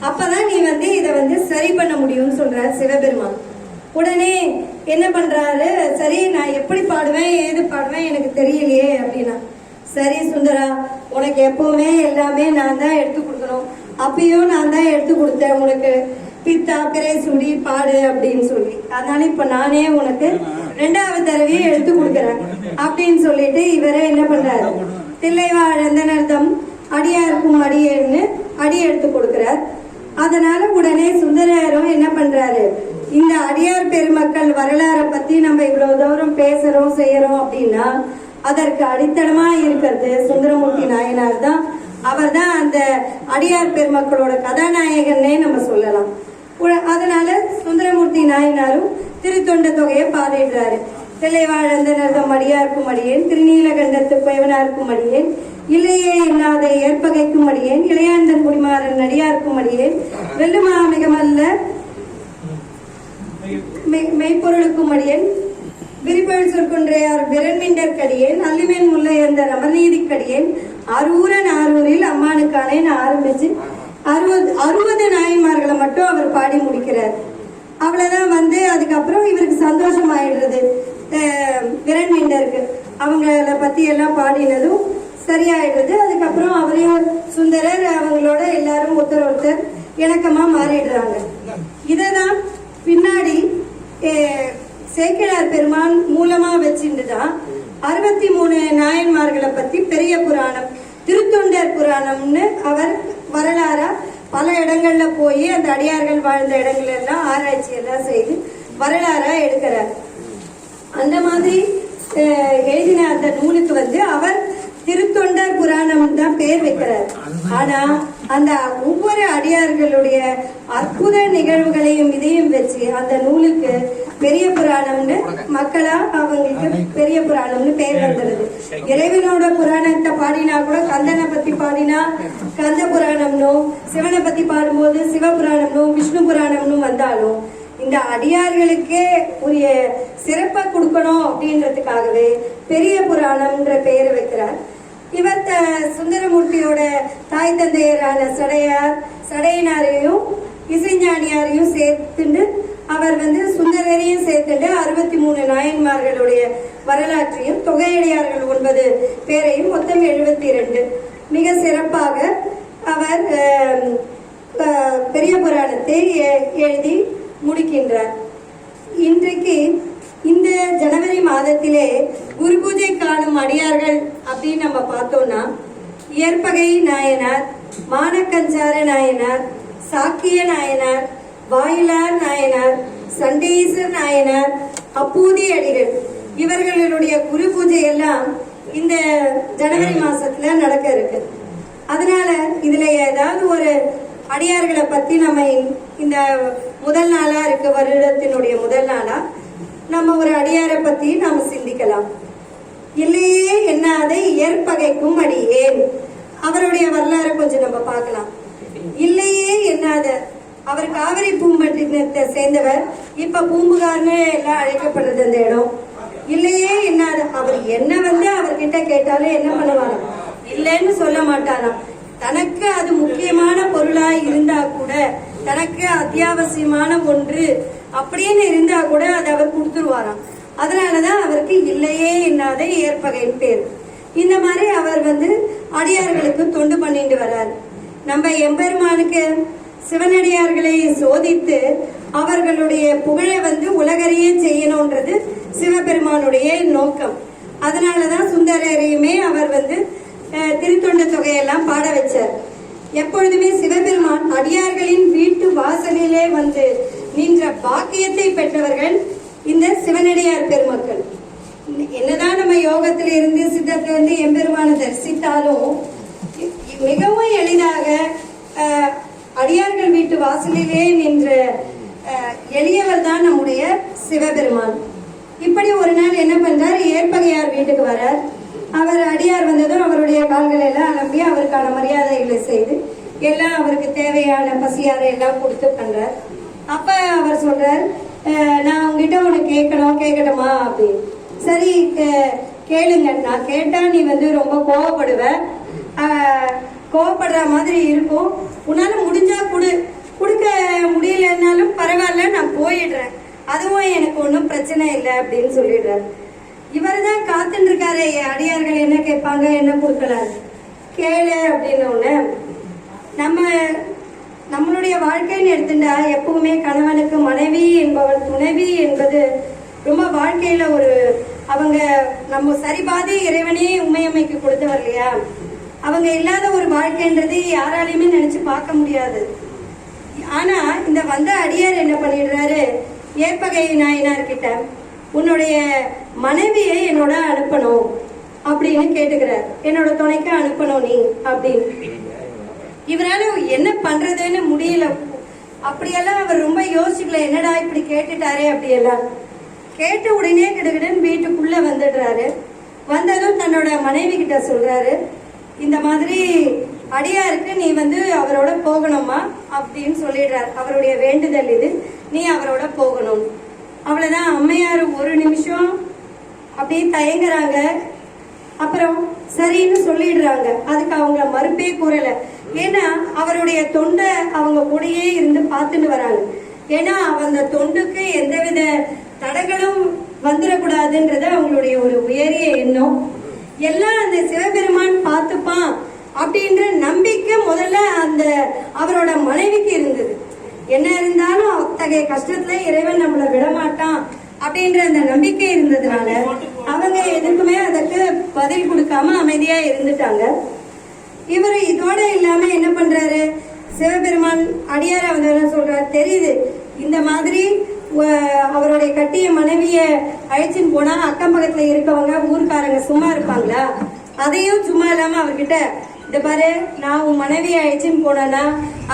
அப்பதான் நீ இத சரி பண்ண முடியும்னு சொல்றாரு சிவபெருமான். உடனே என்ன பண்றாரு, சரி நான் எப்படி பாடுவேன் ஏது பாடுவேன் எனக்கு தெரியலையே அப்படின்னா, சரி சுந்தரா, உனக்கு எப்பவுமே எல்லாமே நான் தான் எடுத்து கொடுக்கணும், அப்பயும் நான் தான் எடுத்து கொடுத்தேன் உனக்கு, பித்தா பிறை சுடி பாடு அப்படின்னு சொல்லி, அதனால இப்ப நானே உனக்கு 2வது தடவையே எடுத்து கொடுக்கறேன் அப்படின்னு சொல்லிட்டு இவரை என்ன பண்றாரு, தில்லைவாழந்தனர்தம் அடியாருக்கும் அடியேன்னு அடி எடுத்து கொடுக்கிறார். அதனால உடனே சுந்தரரும் என்ன பண்றாரு, இந்த அடியார் பெருமக்கள் வரலாறை பத்தி நம்ம இவ்வளவு தூரம் பேசுறோம் செய்யறோம் அப்படின்னா அதற்கு அடித்தளமா இருக்கிறது சுந்தரமூர்த்தி நாயனார் தான். அவர் தான் அந்த அடியார் பெருமக்களோட கதாநாயகன்னே நம்ம சொல்லலாம். அதனால சுந்தரமூர்த்தி நாயனாரும் திருத்தொண்ட தொகையை பாடிடுறாரு. தில்லைவாழந்தனர்தம் அடியாருக்கும் அடியேன், திருநீலகண்டத்து குயவனாருக்கும் அடியேன், இல்லையே இல்லாத ஏற்பகைக்கும் அடியேன், இளையாந்தன் குடிமாறன் அடியாருக்கும் அடியேன், வெல்லுமாமிகமல்ல மெய்ப்பொருளுக்கும் அடியேன், விரிபல் சொற்கொன்றையார் விரண்மிண்டற்கடியேன், அல்லிமேன் முல்லையந்த ரமநீதிக்கடியேன், அரூரன் ஆரூரில் அம்மானுக்கானேன்னு ஆரம்பிச்சு 60 நாயன்மார்களை மட்டும் அவர் பாடி முடிக்கிறார். அவ்வளவுதான். அதுக்கப்புறம் இவருக்கு சந்தோஷம் ஆயிடுறது, விரண்மிண்டருக்கு அவங்கள பத்தி எல்லாம் பாடினதும் சரியாயிடுறது. அதுக்கப்புறம் அவரையும் சுந்தரர் அவங்களோட எல்லாரும் ஒருத்தர் இணக்கமா மாறிடுறாங்க. இததான் பின்னாடி சேக்கிழார் பெருமான் மூலமா வச்சுட்டுதான் 63 நாயன்மார்களை பத்தி பெரிய புராணம், திருத்தொண்டர் புராணம்னு அவர் வரலாறா பல இடங்கள்ல போய் அந்த அடியார்கள் வாழ்ந்த இடங்கள் எல்லாம் ஆராய்ச்சி எல்லாம் செய்து வரலாறா எடுக்கிறார். அந்த மாதிரி எழுதின அந்த நூலுக்கு அவர் திருத்தொண்டர் புராணம் தான் பேர் வைக்கிறார். ஆனா அந்த ஒவ்வொரு அடியார்களுடைய அற்புத நிகழ்வுகளையும் இதையும் வச்சு அந்த நூலுக்கு பெரிய புராணம்னு மக்களா அவங்களுக்கு பெரிய புராணம்னு பேர் வந்துடுது. இறைவனோட புராணத்தை பாடினா கூட கந்தனை பத்தி பாடினா கந்த புராணம்னும், சிவனை பத்தி பாடும்போது சிவபுராணம்னும் விஷ்ணு புராணம்னு வந்தாலும் இந்த அடியார்களுக்கே உரிய சிறப்பை கொடுக்கணும் அப்படின்றதுக்காகவே பெரிய புராணம்ன்ற பெயரை வைக்கிறார். இவர் சுந்தரமூர்த்தியோட தாய் தந்தையரான சடையனாரையும் இசைஞானியாரையும் சேர்த்துண்டு அவர் சுந்தரரையும் சேர்த்துண்டு 63 நாயன்மார்களுடைய வரலாற்றையும் தொகையடியார்கள் 9 பேரையும் மொத்தம் 72 மிக சிறப்பாக அவர் பெரிய புராணத்தை எழுதி முடிக்கின்றார். இன்றைக்கு இந்த ஜனவரி மாதத்திலே குரு பூஜை காணும் அடியார்கள் அப்படின்னு நம்ம பார்த்தோம்னா இயற்பகை நாயனார், மானக்கஞ்சார நாயனார், சாக்கிய நாயனார், வாயிலார் நாயனார், சண்டீசர் நாயனார், அப்பூதி அடிகள் இவர்களுடைய குரு பூஜை எல்லாம் இந்த ஜனவரி மாசத்துல நடக்க இருக்கு. அதனால இதுல ஏதாவது ஒரு அடியார்களை பத்தி நம்ம இந்த முதல் நாளா இருக்கு, வருடத்தினுடைய முதல் நாளா நம்ம ஒரு அடியாரை பத்தி நாம சிந்திக்கலாம். இல்லையே என்னாத இயற்பகைக்கும் அடியேன், அவருடைய வரலாறு கொஞ்சம் நம்ம பார்க்கலாம். இல்லையே என்னாத அவர் காவிரி பூம்பட்டினத்தை சேர்ந்தவர், இப்ப பூம்புகார்னு எல்லாம் அழைக்கப்படுறது அந்த இடம். இல்லையே என்னாத அவர் என்ன அவர்கிட்ட கேட்டாலும் என்ன பண்ணுவாங்க, இல்லைன்னு சொல்ல மாட்டாராம். தனக்கு அது முக்கியமான பொருளா இருந்தா கூட, தனக்கு அத்தியாவசியமான ஒன்று அப்படின்னு இருந்தா கூட அதை அவர் கொடுத்துருவாராம். அதனாலதான் அவருக்கு இல்லையே என்னாத ஏற்பகைன்னு பேர். இந்த மாதிரி அவர் அடியார்களுக்கு தொண்டு பண்ணிட்டு வர்றார். நம்ம எம்பெருமானுக்கு சிவனடியார்களை சோதித்து அவர்களுடைய புகழை உலகறிய செய்யணும்ன்றது சிவபெருமானுடைய நோக்கம். அதனாலதான் சுந்தரரையுமே அவர் திருத்தொண்ட தொகையெல்லாம் பாட வச்சார். எப்பொழுதுமே சிவபெருமான் அடியார்களின் வீட்டு வாசலிலே நின்ற பாக்கியத்தை பெற்றவர்கள் இந்த சிவனடியார் பெருமக்கள். என்னதான் நம்ம யோகத்தில இருந்து சித்தத்திலிருந்து எம்பெருமானை தரிசித்தாலும் மிகவும் எளிதாக அடியார்கள் வீட்டு வாசலிலே நின்ற எளியவர் தான் நம்முடைய சிவபெருமான். இப்படி ஒரு நாள் என்ன பண்றார், ஏற்பகையார் வீட்டுக்கு வரார். அவர் அடியார் வந்ததும் அவருடைய கால்களை எல்லாம் அலம்பி அவருக்கான மரியாதைகளை செய்து எல்லாம் அவருக்கு தேவையான பசியாரை எல்லாம் கொடுத்து பண்றார். அப்ப அவர் சொல்றார், நான் உங்ககிட்ட ஒண்ணு கேட்கட்டுமா அப்படின்னு. சரி கேளுங்க, நான் கேட்டா நீ ரொம்ப கோவப்படுவ, கோவப்படுற மாதிரி இருக்கும், உன்னால முடிஞ்சா கொடுக்க முடியலன்னாலும் பரவாயில்ல, நான் போயிடுறேன், அதுவும் எனக்கு ஒன்றும் பிரச்சனை இல்லை அப்படின்னு சொல்லிடுறாரு. இவர் தான் காத்துட்டு இருக்காரு, அடியார்கள் என்ன கேட்பாங்க, என்ன கொடுக்கலாம், கேளு அப்படின்னு ஒண்ணு. நம்மளுடைய வாழ்க்கைன்னு எடுத்துட்டா எப்பவுமே கணவனுக்கு மனைவி என்பவள் துணைவி என்பது ரொம்ப வாழ்க்கையில ஒரு அவங்க நம்ம சரிபாதி இறைவனே உண்மையமைக்கு கொடுத்தவர் இல்லையா. அவங்க இல்லாத ஒரு வாழ்க்கைன்றது யாராலையுமே நினைச்சு பார்க்க முடியாது. ஆனா இந்த வந்த அடியார் என்ன பண்ணிடுறாரு, ஏற்பகை நாயனார்கிட்ட உன்னுடைய மனைவியை என்னோட அனுப்பணும் அப்படின்னு கேட்டுக்கிறார். என்னோட துணைக்கு அனுப்பணும் நீ அப்படின்னு. இவரால என்ன பண்றதுன்னு முடியல. அப்படியெல்லாம் அவர் ரொம்ப யோசிக்கல, என்னடா இப்படி கேட்டுட்டாரே அப்படியெல்லாம். கேட்ட உடனே கிடுகிடுன்னு வீட்டுக்குள்ள வந்துடுறாரு. வந்ததும் தன்னோட மனைவி கிட்ட சொல்றாரு, இந்த மாதிரி அடியாருக்கு நீ அவரோட போகணுமா அப்படின்னு சொல்லிடுறார். அவருடைய வேண்டுதல் இது, நீ அவரோட போகணும். அவ்வளவுதான். அம்மையார் ஒரு நிமிஷம் அப்படியே தயங்குறாங்க. அப்புறம் சரின்னு சொல்லிடுறாங்க. அதுக்கு அவங்க மறுப்பே கூறல. ஏன்னா அவருடைய தொண்டை அவங்க கூடயே இருந்து பார்த்துட்டு வராங்க. ஏன்னா அந்த தொண்டுக்கு எந்தவித தடங்களும் வந்துடக்கூடாதுன்றது அவங்களுடைய ஒரு உயரிய எண்ணம். எல்லாம் அந்த சிவபெருமான் பார்த்துப்பான் அப்படின்ற நம்பிக்கை முதல்ல அந்த அவரோட மனைவிக்கு இருந்தது. என்ன இருந்தாலும் அத்தகைய கஷ்டத்துல இறைவன் நம்மள விடமாட்டான் அப்படின்ற அந்த நம்பிக்கை இருந்ததுனால அவங்க எதுக்குமே அதற்கு பதில் கொடுக்காம அமைதியா இருந்துட்டாங்க. இவரு இதோட இல்லாம என்ன பண்றாரு, சிவபெருமான் அடியார சொல்றாரு, தெரியுது இந்த மாதிரி அவருடைய கட்டிய மனைவிய அழைச்சின்னு போனா அக்கம் பக்கத்துல இருக்கவங்க ஊர்க்காரங்க சும்மா இருப்பாங்களா, அதையும் சும்மா இல்லாம அவர்கிட்ட, இந்த பாரு நான் உன் மனைவியை அழைச்சின்னு போனேன்னா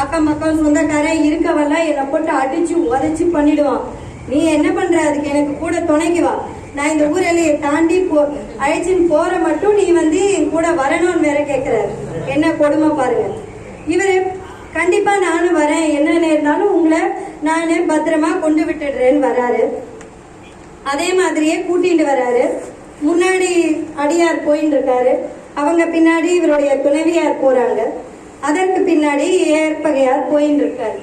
அக்கம் பக்கம் சொந்தக்காரன் இருக்கவெல்லாம் என்னை போட்டு அடிச்சு உதச்சி பண்ணிடுவான். நீ என்ன பண்ற, அதுக்கு எனக்கு கூட துணைக்கு வா, நான் இந்த ஊரெல்லையை தாண்டி அழைச்சின்னு போற மட்டும் நீ என் கூட வரணும்னு வேற கேட்கிறாரு. என்ன கொடுமை பாருங்க. இவரு கண்டிப்பா நானும் வரேன், என்ன நேர்ந்தாலும் உங்களை நானு பத்திரமா கொண்டு விட்டுடுறேன்னு வராரு. அதே மாதிரியே கூட்டிட்டு வராரு. முன்னாடி அடியார் போயின்னு இருக்காரு, அவங்க பின்னாடி இவருடைய துணைவியார் போறாங்க. அதற்கு பின்னாடி ஏற்பகையார் போயின்னு இருக்காரு.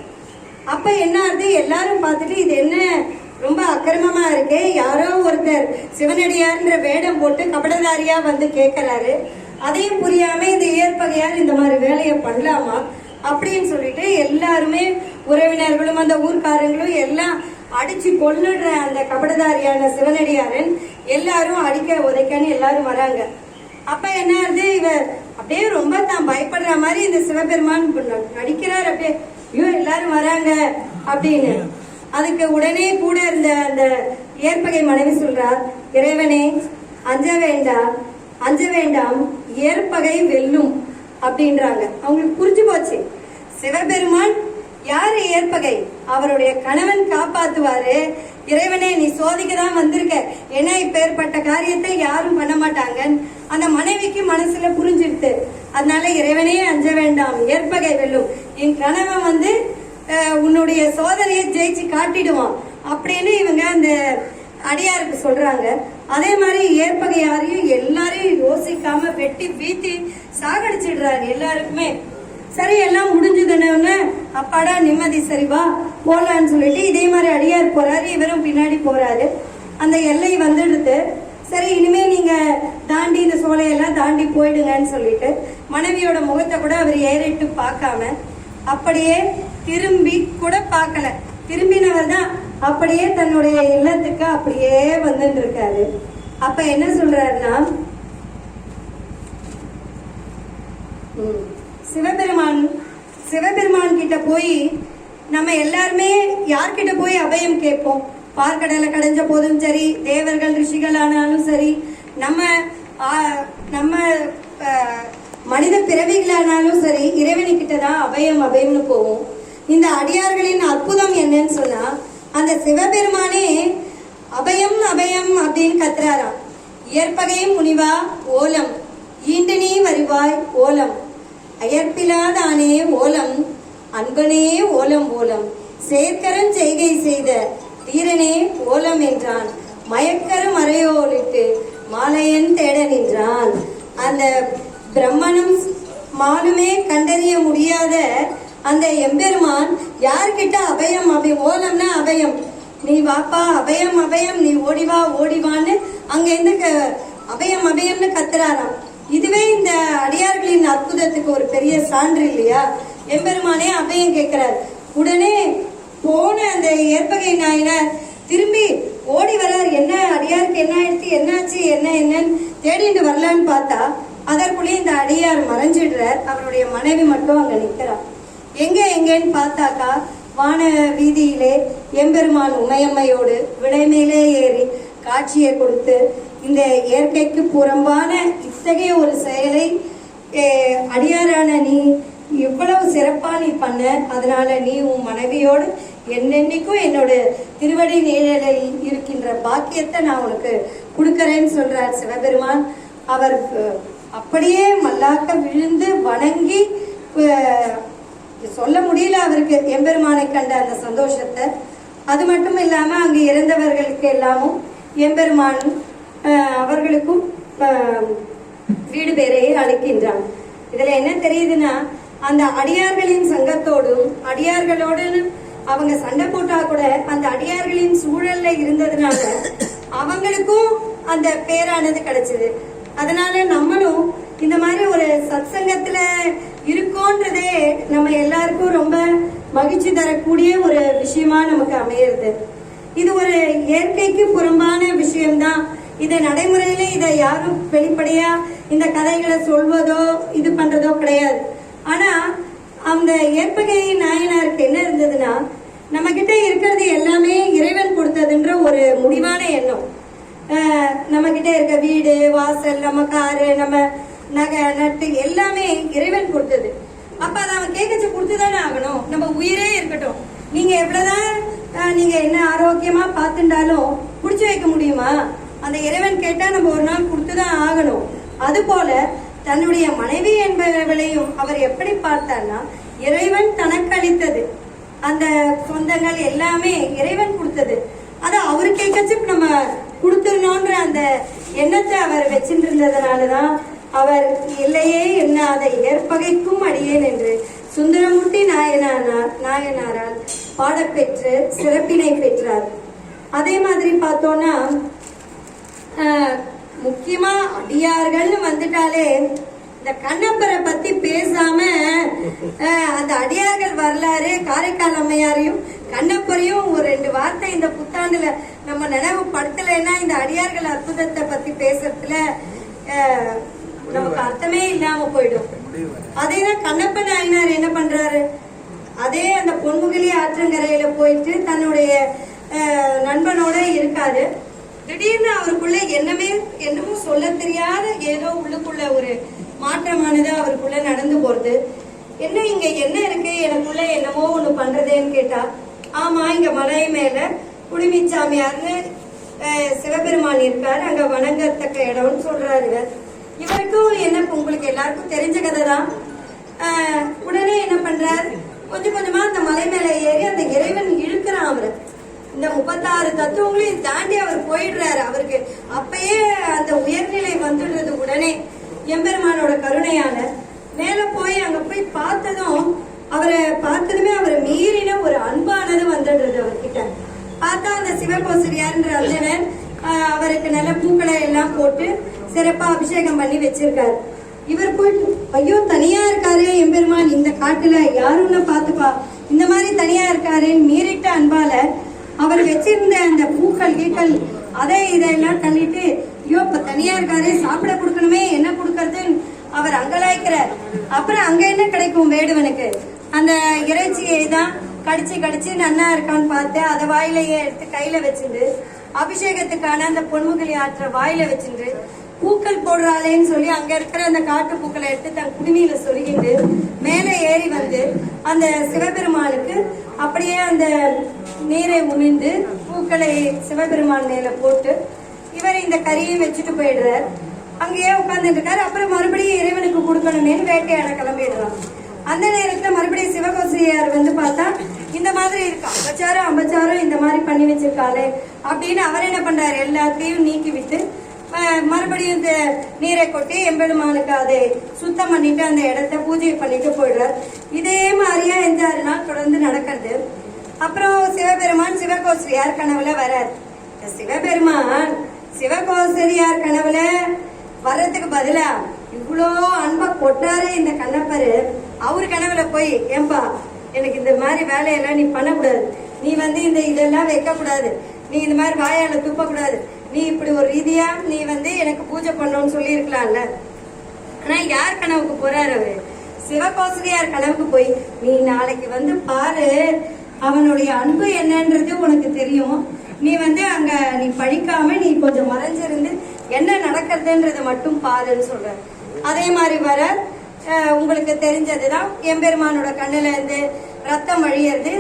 அப்ப என்ன ஆகுது, எல்லாரும் பார்த்துட்டு இது என்ன ரொம்ப அக்கிரமமா இருக்கு, யாரோ ஒருத்தர் சிவனடியார்ன்ற வேடம் போட்டு கபடதாரியா கேட்கிறாரு, அதையும் புரியாம இந்த ஏற்பகையார் இந்த மாதிரி வேலையை பண்ணலாமா அப்படின்னு சொல்லிட்டு எல்லாருமே உறவினர்களும் அந்த ஊர்க்காரங்களும் எல்லாம் அடிச்சு கொன்னுடுற அந்த கபடதாரியான சிவனடியாரன் எல்லாரும் அடிக்க உதைக்கன்னு எல்லாரும் வராங்க. அப்ப என்ன ஆகுது, இவ அப்படியே ரொம்ப தான் பயப்படுற மாதிரி இந்த சிவபெருமான் நடிக்கிறார். அப்படியே ஐயோ எல்லாரும் வராங்க அப்படின்னு. அதுக்கு உடனே கூட இருந்த அந்த ஏற்பகை மனைவி சொல்றார், இறைவனே அஞ்ச வேண்டாம் ஏற்பகை வெல்லும் அப்படின்றாங்க. அவங்களுக்கு புரிஞ்சு போச்சு, சிவபெருமான் யாரு ஏற்பகை, அவருடைய கணவன் காப்பாத்துவாரு. இறைவனே நீ சோதிக்கதான் வந்திருக்க, ஏன்னா இப்ப ஏற்பட்ட காரியத்தை யாரும் பண்ண மாட்டாங்க. அந்த மனைவிக்கு மனசுல புரிஞ்சிடுது. அதனால இறைவனே அஞ்ச வேண்டாம் ஏற்பகை வெல்லும், என் கணவன் உன்னுடைய சோதனையை ஜெயிச்சு காட்டிடுவான் அப்படின்னு இவங்க அந்த அடியாருக்கு சொல்றாங்க. அதே மாதிரி ஏற்பகையாரையும் எல்லாரையும் யோசிக்காம வெட்டி வீத்தி சாகடிச்சிடுறாரு எல்லாருக்குமே. சரி எல்லாம் முடிஞ்சதுன்னு அப்பாடா நிம்மதி, சரிவா போலான்னு சொல்லிட்டு இதே மாதிரி அடியார் போறாரு, இவரும் பின்னாடி போறாரு. அந்த எல்லை வந்துடுது. சரி இனிமே நீங்க தாண்டி இந்த சோலையெல்லாம் தாண்டி போயிடுங்கன்னு சொல்லிட்டு மனைவியோட முகத்தை கூட அவர் ஏறிட்டு பார்க்காம அப்படியே திரும்பி கூட பார்க்கல, திரும்பினவர் தான் அப்படியே தன்னுடைய இல்லத்துக்கு அப்படியே வந்துட்டு இருக்காரு. அப்ப என்ன சொல்றாருன்னா, சிவபெருமான் கிட்ட போய் நம்ம எல்லாருமே யார்கிட்ட போய் அபயம் கேட்போம், பார்க்கடலை கடைஞ்ச போதும் சரி, தேவர்கள் ரிஷிகள் ஆனாலும் சரி, நம்ம மனித பிறவிகளானாலும் சரி, இறைவனுக்கிட்ட தான் அபயம்னு போவோம். இந்த அடியார்களின் அற்புதம் என்னன்னு சொன்னா, அந்த சிவபெருமானே அபயம் அபயம் அப்படின்னு கத்துறாராம். இயற்பகை முனிவா ஓலம், ஈண்டு நீ வருவாய் ஓலம், அயற்பிலாதானே ஓலம், அன்பனே ஓலம் ஓலம், சேர்க்கரன் செய்கை செய்த தீரனே ஓலம் என்றான், மயக்கரு மறையோலிட்டு மாலையன் தேட நின்றான். அந்த பிரம்மனும் மாலுமே கண்டறிய முடியாத அந்த எம்பெருமான் யார்கிட்ட அபயம் ஓலம்னா அபயம், நீ வாப்பா அபயம் அபயம், நீ ஓடிவா ஓடிவான்னு அங்க இருந்து அபயம் அபயம்னு கத்துறாராம். இதுவே இந்த அடியார்களின் அற்புதத்துக்கு ஒரு பெரிய சான்று இல்லையா? எம்பெருமானே அபயம் கேட்கிறார். உடனே போன அந்த ஏற்பகை நாயனார் திரும்பி ஓடி வர்றார். என்ன அடியாருக்கு என்ன ஆயிடுச்சு, என்னாச்சு, என்னன்னு தேடிட்டு வரலான்னு பார்த்தா அதற்குள்ளே இந்த அடியார் மறைஞ்சிடுறார். அவருடைய மனைவி மட்டும் அங்க நிக்கிறார். எங்கன்னு பார்த்தாக்கா வான வீதியிலே எம்பெருமான் உமையம்மையோடு விடை மேலே ஏறி காட்சியை கொடுத்து இந்த இயற்கைக்கு புறம்பான இத்தகைய ஒரு செயலை அடியாரான நீ இவ்வளவு சிறப்பா நீ பண்ண, அதனால நீ உன் மனைவியோடு என்னென்னைக்கும் என்னோட திருவடி நிழலில் இருக்கின்ற பாக்கியத்தை நான் உனக்கு கொடுக்கறேன்னு சொல்றார் சிவபெருமான். அவர் அப்படியே மல்லாக்க விழுந்து வணங்கி, சொல்ல முடியல அவருக்கு எம்பெருமானை கண்ட அந்த சந்தோஷத்தை. அது மட்டும் இல்லாம அங்கு இறந்தவர்களுக்கு எல்லாமும் எம்பெருமான் அவர்களுக்கும் வீடு பேரையே அளிக்கின்றான். இதுல என்ன தெரியுதுன்னா, அந்த அடியார்களின் சங்கத்தோடும் அடியார்களோடு அவங்க சண்டை போட்டா கூட அந்த அடியார்களின் சூழல்ல இருந்ததுனால அவங்களுக்கும் அந்த பேரானது கிடைச்சது. அதனால நம்மளும் இந்த மாதிரி ஒரு சத்சங்கத்துல இருக்கோன்றதே நம்ம எல்லாருக்கும் ரொம்ப மகிழ்ச்சி தரக்கூடிய ஒரு விஷயமா நமக்கு அமையிறது. இது ஒரு இயற்கைக்கு புறம்பான விஷயம்தான். இதை நடைமுறையில இதை யாரும் வெளிப்படையா இந்த கதைகளை சொல்வதோ இது பண்றதோ கிடையாது. ஆனா அந்த ஏற்பகை நாயனாருக்கு என்ன இருந்ததுன்னா, நம்ம கிட்ட இருக்கிறது எல்லாமே இறைவன் கொடுத்ததுன்ற ஒரு முடிவான எண்ணம். நம்ம கிட்ட இருக்க வீடு வாசல், நம்ம காரு, நம்ம நகை நட்டு எல்லாமே இறைவன் கொடுத்தது. அப்ப அதை அவன் கேட்கச்சு கொடுத்துதானே ஆகணும். நம்ம உயிரே இருக்கட்டும், நீங்க எவ்வளவுதான் நீங்க என்ன ஆரோக்கியமா பார்த்துட்டாலும் புடிச்சு வைக்க முடியுமா? அந்த இறைவன் கேட்டா நம்ம ஒரு நாள் கொடுத்துதான் ஆகணும். அது போல தன்னுடைய மனைவி என்பவர்களையும் அவர் எப்படி பார்த்தார்னா, இறைவன் தனக்கு அளித்தது, அந்த சொந்தங்கள் எல்லாமே இறைவன் கொடுத்தது. அதை அவரு கேட்கச்சு நம்ம கொடுத்துடணும்ன்ற அந்த எண்ணத்தை அவர் வச்சுட்டு இருந்ததுனாலதான் அவர் இல்லையே என்ன அதை ஏற்பகைக்கும் அடியேன் என்று சுந்தரமூர்த்தி நாயனாரால் பாடப்பெற்று சிறப்பினை பெற்றார். அதே மாதிரி பார்த்தோம்னா, முக்கியமா அடியார்கள்னு வந்துட்டாலே இந்த கண்ணப்பரை பத்தி பேசாம அந்த அடியார்கள் வரலாறு, காரைக்கால் அம்மையாரையும் கண்ணப்பரையும் ஒரு 2 வார்த்தை இந்த புத்தாண்டுல நம்ம நினைவு படுத்தலைன்னா இந்த அடியார்கள் அற்புதத்தை பத்தி பேசுறதுல நமக்கு அர்த்தமே இல்லாம போயிடும். அதேதான் கண்ணப்ப நாயனார் என்ன பண்றாரு, அதே அந்த பொன்முகிலி ஆற்றங்கரையில போயிட்டு தன்னுடைய நண்பனோட இருக்காரு. திடீர்னு அவருக்குள்ள என்னமோ சொல்ல தெரியாத ஏதோ உள்ளுக்குள்ள ஒரு மாற்றமானது அவருக்குள்ள நடந்து போறது. என்ன இங்க என்ன இருக்கு, எனக்குள்ள என்னமோ ஒண்ணு பண்றதேன்னு கேட்டா, ஆமா இங்க மலை மேல குடிமிச்சாமியார்னு சிவபெருமான் இருக்காரு, அங்க வணங்கத்தக்க இடம்னு சொல்றாரு. இவருக்கும் என்ன, உங்களுக்கு எல்லாருக்கும் தெரிஞ்ச கதை தான். உடனே என்ன பண்றாரு, கொஞ்சம் கொஞ்சமா அந்த மலை மேல ஏறி அந்த இறைவன் இழுக்கிறான் அவரு. இந்த 36 தத்துவங்களையும் தாண்டி அவர் போயிடுறாரு. அவருக்கு அப்பயே அந்த உயர்நிலை வந்துடுறது. உடனே எம்பெருமானோட கருணையால மேல போய் அங்க போய் பார்த்ததும் அவரை பார்த்ததுமே அவரை மீறின ஒரு அன்பானது வந்துடுறது அவர்கிட்ட. பார்த்தா அந்த சிவகோசரியார்ன்ற அந்தனர் அவருக்கு நல்ல பூக்களை எல்லாம் போட்டு சிறப்பா அபிஷேகம் பண்ணி வச்சிருக்காரு. இவர் போயிட்டு ஐயோ தனியா இருக்காரு எம்பெருமான் இந்த காட்டுல, யாருன்னு பாத்துப்பா, இந்த மாதிரி தனியா இருக்காருன்னு மீறிட்ட அன்பால அவர் வச்சிருந்த அந்த பூக்கள் கீக்கள் அதை இதெல்லாம் தள்ளிட்டு, ஐயோ இப்ப தனியா இருக்காரு, சாப்பிட கொடுக்கணுமே, என்ன கொடுக்கறதுன்னு அவர் அங்கலாய்க்கிறார். அப்புறம் அங்க என்ன கிடைக்கும் வேடுவனுக்கு, அந்த இறைச்சியை தான் கடிச்சு நன்னா இருக்கான்னு பார்த்து அதை வாயிலேயே எடுத்து கையில வச்சுட்டு அபிஷேகத்துக்கான அந்த பொன்முகிலி ஆற்ற வாயில வச்சுட்டு பூக்கள் போடுறாளேன்னு சொல்லி அங்க இருக்கிற அந்த காட்டு பூக்களை எடுத்து தன் குடுமியில சொருகிட்டு மேல ஏறி வந்து அந்த சிவபெருமானுக்கு அப்படியே அந்த நீரை உமிழ்ந்து பூக்களை சிவபெருமான் மேல போட்டு இவர் இந்த கறியை வச்சுட்டு போயிடுறார். அங்கேயே உட்கார்ந்துட்டு இருக்காரு. அப்புறம் மறுபடியும் இறைவனுக்கு கொடுக்கணுமேனு வேட்டையாட கிளம்பிடுறான். அந்த நேரத்துல மறுபடியும் சிவகோசியார் வந்து பார்த்தா இந்த மாதிரி இருக்கு, அம்பச்சாரம் இந்த மாதிரி பண்ணி வச்சிருக்காளே அப்படின்னு அவர் என்ன பண்றாரு, எல்லாத்தையும் நீக்கி விட்டு மறுபடியும் இந்த நீரை கொட்டி எம்பெருமானுக்கு அதை சுத்தம் பண்ணிட்டு அந்த இடத்த பூஜை பண்ணிட்டு போயிடுறார். இதே மாதிரியா 5-6 நாள் தொடர்ந்து நடக்கிறது. அப்புறம் சிவபெருமான் சிவகோசியார் கனவுல வரார். சிவபெருமான் சிவகோசியார் கனவுல வர்றதுக்கு பதிலா இவ்வளோ அன்பா கொட்டாரே இந்த கண்ணப்பரு, அவரு கனவுல போய் ஏம்பா எனக்கு இந்த மாதிரி வேலையெல்லாம் நீ பண்ணக்கூடாது, நீ வந்து இந்த இதெல்லாம் வைக்க கூடாது, நீ இந்த மாதிரி வாயால துப்ப கூடாது, நீ இப்படி ஒரு ரீதியா நீ வந்து எனக்கு பூஜை பண்ணணும்னு சொல்லி இருக்கலாம்ல. ஆனா யார் கனவுக்கு போறாரு அவரு, சிவகோசியார் கனவுக்கு போய் நீ நாளைக்கு வந்து பாரு, அவனுடைய அன்பு என்னன்றது உனக்கு தெரியும், நீ வந்து அங்க நீ பழிக்காம நீ கொஞ்சம் மறைஞ்சிருந்து என்ன நடக்கிறதுன்றத மட்டும் பாருன்னு சொல்ற. அதே மாதிரி வர உங்களுக்கு தெரிஞ்சதுதான் எம்பெருமானோட கண்ணுல இருந்து ரத்தம் வழியறது.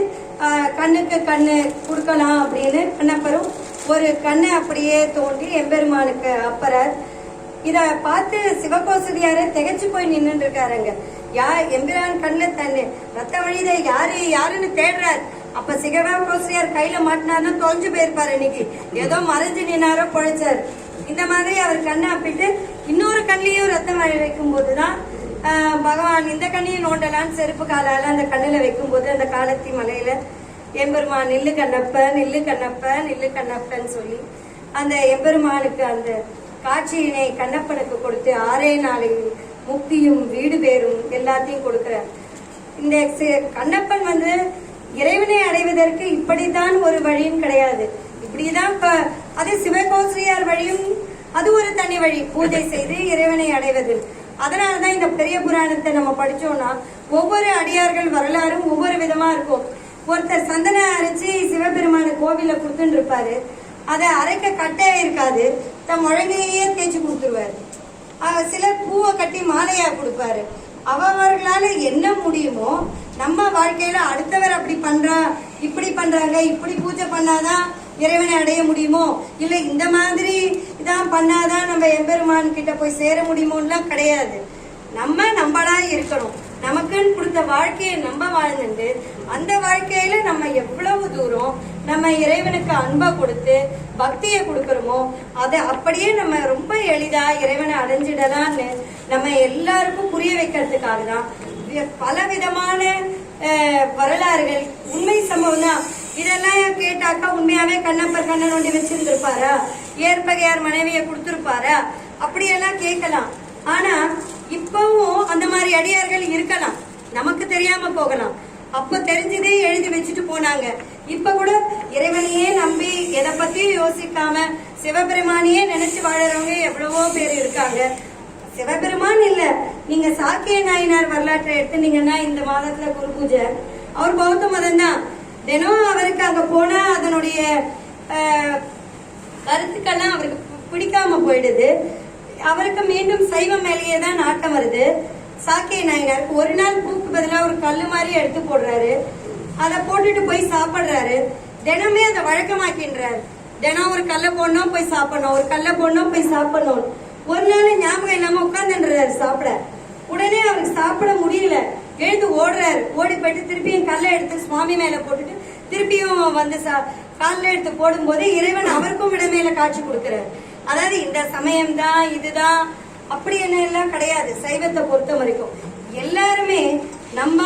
கண்ணுக்கு கண்ணு கொடுக்கலாம் அப்படின்னு கண்ணப்பரும் ஒரு கண்ணை அப்படியே தோண்டி எம்பெருமானுக்கு அப்பறார். இத பார்த்து சிவகோசியார திகைச்சு போய் நின்று இருக்காருங்க. எம்பெருமான் கண்ணுல தண்ணு ரத்தம் வழித யாருன்னு தேடுறாரு. அப்ப சிவகோசியார் கையில மாட்டினாருன்னா தொலைஞ்சு போயிருப்பாரு. இன்னைக்கு ஏதோ மறைஞ்சு நின்னாரோ பொழைச்சாரு. இந்த மாதிரி அவர் கண்ணை அப்பிட்டு இன்னொரு கண்ணிலையும் ரத்தம் வைக்கும் போதுதான் பகவான் இந்த கண்ணியை நோண்டலான்னு செருப்பு காலால அந்த கண்ணுல வைக்கும் போது அந்த காலத்தி மலையில எம்பெருமான் நில்லு கண்ணப்ப நில்லு கண்ணப்ப நில்லு கண்ணப்பன்னு சொல்லி அந்த எம்பெருமானுக்கு அந்த காட்சியினை கண்ணப்பனுக்கு கொடுத்து 6 நாளில் முக்தியும் வீடு பேரும் எல்லாத்தையும் கொடுக்கிறார். இந்த கண்ணப்பன் வந்து இறைவனை அடைவதற்கு இப்படித்தான் ஒரு வழியும் கிடையாது, இப்படிதான் அது சிவகோசியார் வழியும் அது ஒரு தனி வழி, பூஜை செய்து இறைவனை அடைவது. அதனாலதான் இந்த பெரிய புராணத்தை நம்ம படிச்சோம்னா ஒவ்வொரு அடியார்கள் வரலாறும் ஒவ்வொரு விதமா இருக்கும். ஒருத்தர் சந்தன அரைச்சி சிவபெருமான கோவில கொடுத்துட்டு இருப்பாரு, அதை அரைக்க கட்டையா இருக்காது, தன் முழங்கையே தேய்ச்சி கொடுத்துருவாரு. சிலர் பூவை கட்டி மாலையா கொடுப்பாரு. அவர்களால என்ன முடியுமோ நம்ம வாழ்க்கையில அடுத்தவர் அப்படி பண்றா இப்படி பண்றாங்க இப்படி பூஜை பண்ணாதான் இறைவனை அடைய முடியுமோ, இல்ல இந்த மாதிரி இதான் பண்ணாதான் நம்ம எம்பெருமான் கிட்ட போய் சேர முடியுமோலாம் கிடையாது. நம்மளா இருக்கணும். நமக்குன்னு கொடுத்த வாழ்க்கையை நம்ம வாழ்ந்துட்டு அந்த வாழ்க்கையில நம்ம எவ்வளவு தூரம் நம்ம இறைவனுக்கு அன்பை கொடுத்து பக்தியை கொடுக்கறோமோ அதை அப்படியே நம்ம ரொம்ப எளிதா இறைவனை அடைஞ்சிடலான்னு நம்ம எல்லாருக்கும் புரிய வைக்கிறதுக்காக தான் பல விதமான வரலாறுகள் உண்மை சம்பவம் தான். இதெல்லாம் கேட்டாக்கா உண்மையாவே கண்ணப்பர் கண்ணன் ஒண்டி வச்சிருந்திருப்பாரா, ஏற்பகையார் மனைவியை கொடுத்திருப்பாரா, அப்படியெல்லாம் கேட்கலாம். ஆனா இப்பவும் அந்த மாதிரி அடியார்கள் இருக்கலாம், நமக்கு தெரியாம போகலாம். அப்ப தெரிஞ்சதே எழுதி வச்சுட்டு போனாங்க. இப்ப கூட இறைவனையே நம்பி எதை பத்தியும் யோசிக்காம சிவபெருமானையே நினைச்சு வாழறவங்க எவ்வளவோ பேர் இருக்காங்க. சிவபெருமான் இல்ல, நீங்க சாக்கிய நாயனார் வரலாற்றை எடுத்துட்டீங்கன்னா இந்த மாதத்துல குரு பூஜை, அவர் பௌத்த மதம் தான். தினம் அவருக்கு அங்க போனா அதனுடைய கருத்துக்கெல்லாம் அவருக்கு பிடிக்காம போயிடுது. அவருக்கு மீண்டும் சைவம் மேலேயே தான் நாட்டம் வருது. சாக்கிய நாயனாருக்கு ஒரு நாள் பூக்கு பதிலா ஒரு கல்லு மாதிரி எடுத்து போடுறாரு, அதை போட்டுட்டு போய் சாப்பிடுறாரு. தினமே அதை வழக்கமாக்கின்றாரு. தினம் ஒரு கல்லை போடணும் போய் சாப்பிடணும், ஒரு கல்லை போடணும் போய் சாப்பிடணும். ஒரு நாள் ஞாபகம் இல்லாம உட்கார்ந்துன்றாரு சாப்பிட. உடனே அவருக்கு சாப்பிட முடியல, எழுந்து ஓடுறாரு. ஓடி போயிட்டு திருப்பியும் கல்லை எடுத்து சுவாமி மேல போட்டுட்டு திருப்பியும் வந்து காலில் எடுத்து போடும் போது இறைவன் அவருக்கும் விடமேல காட்சி கொடுக்கிறார். அதாவது இந்த சமயம் தான் இதுதான் அப்படி என்ன எல்லாம் கிடையாது. சைவத்தை பொறுத்த வரைக்கும் எல்லாருமே நம்ம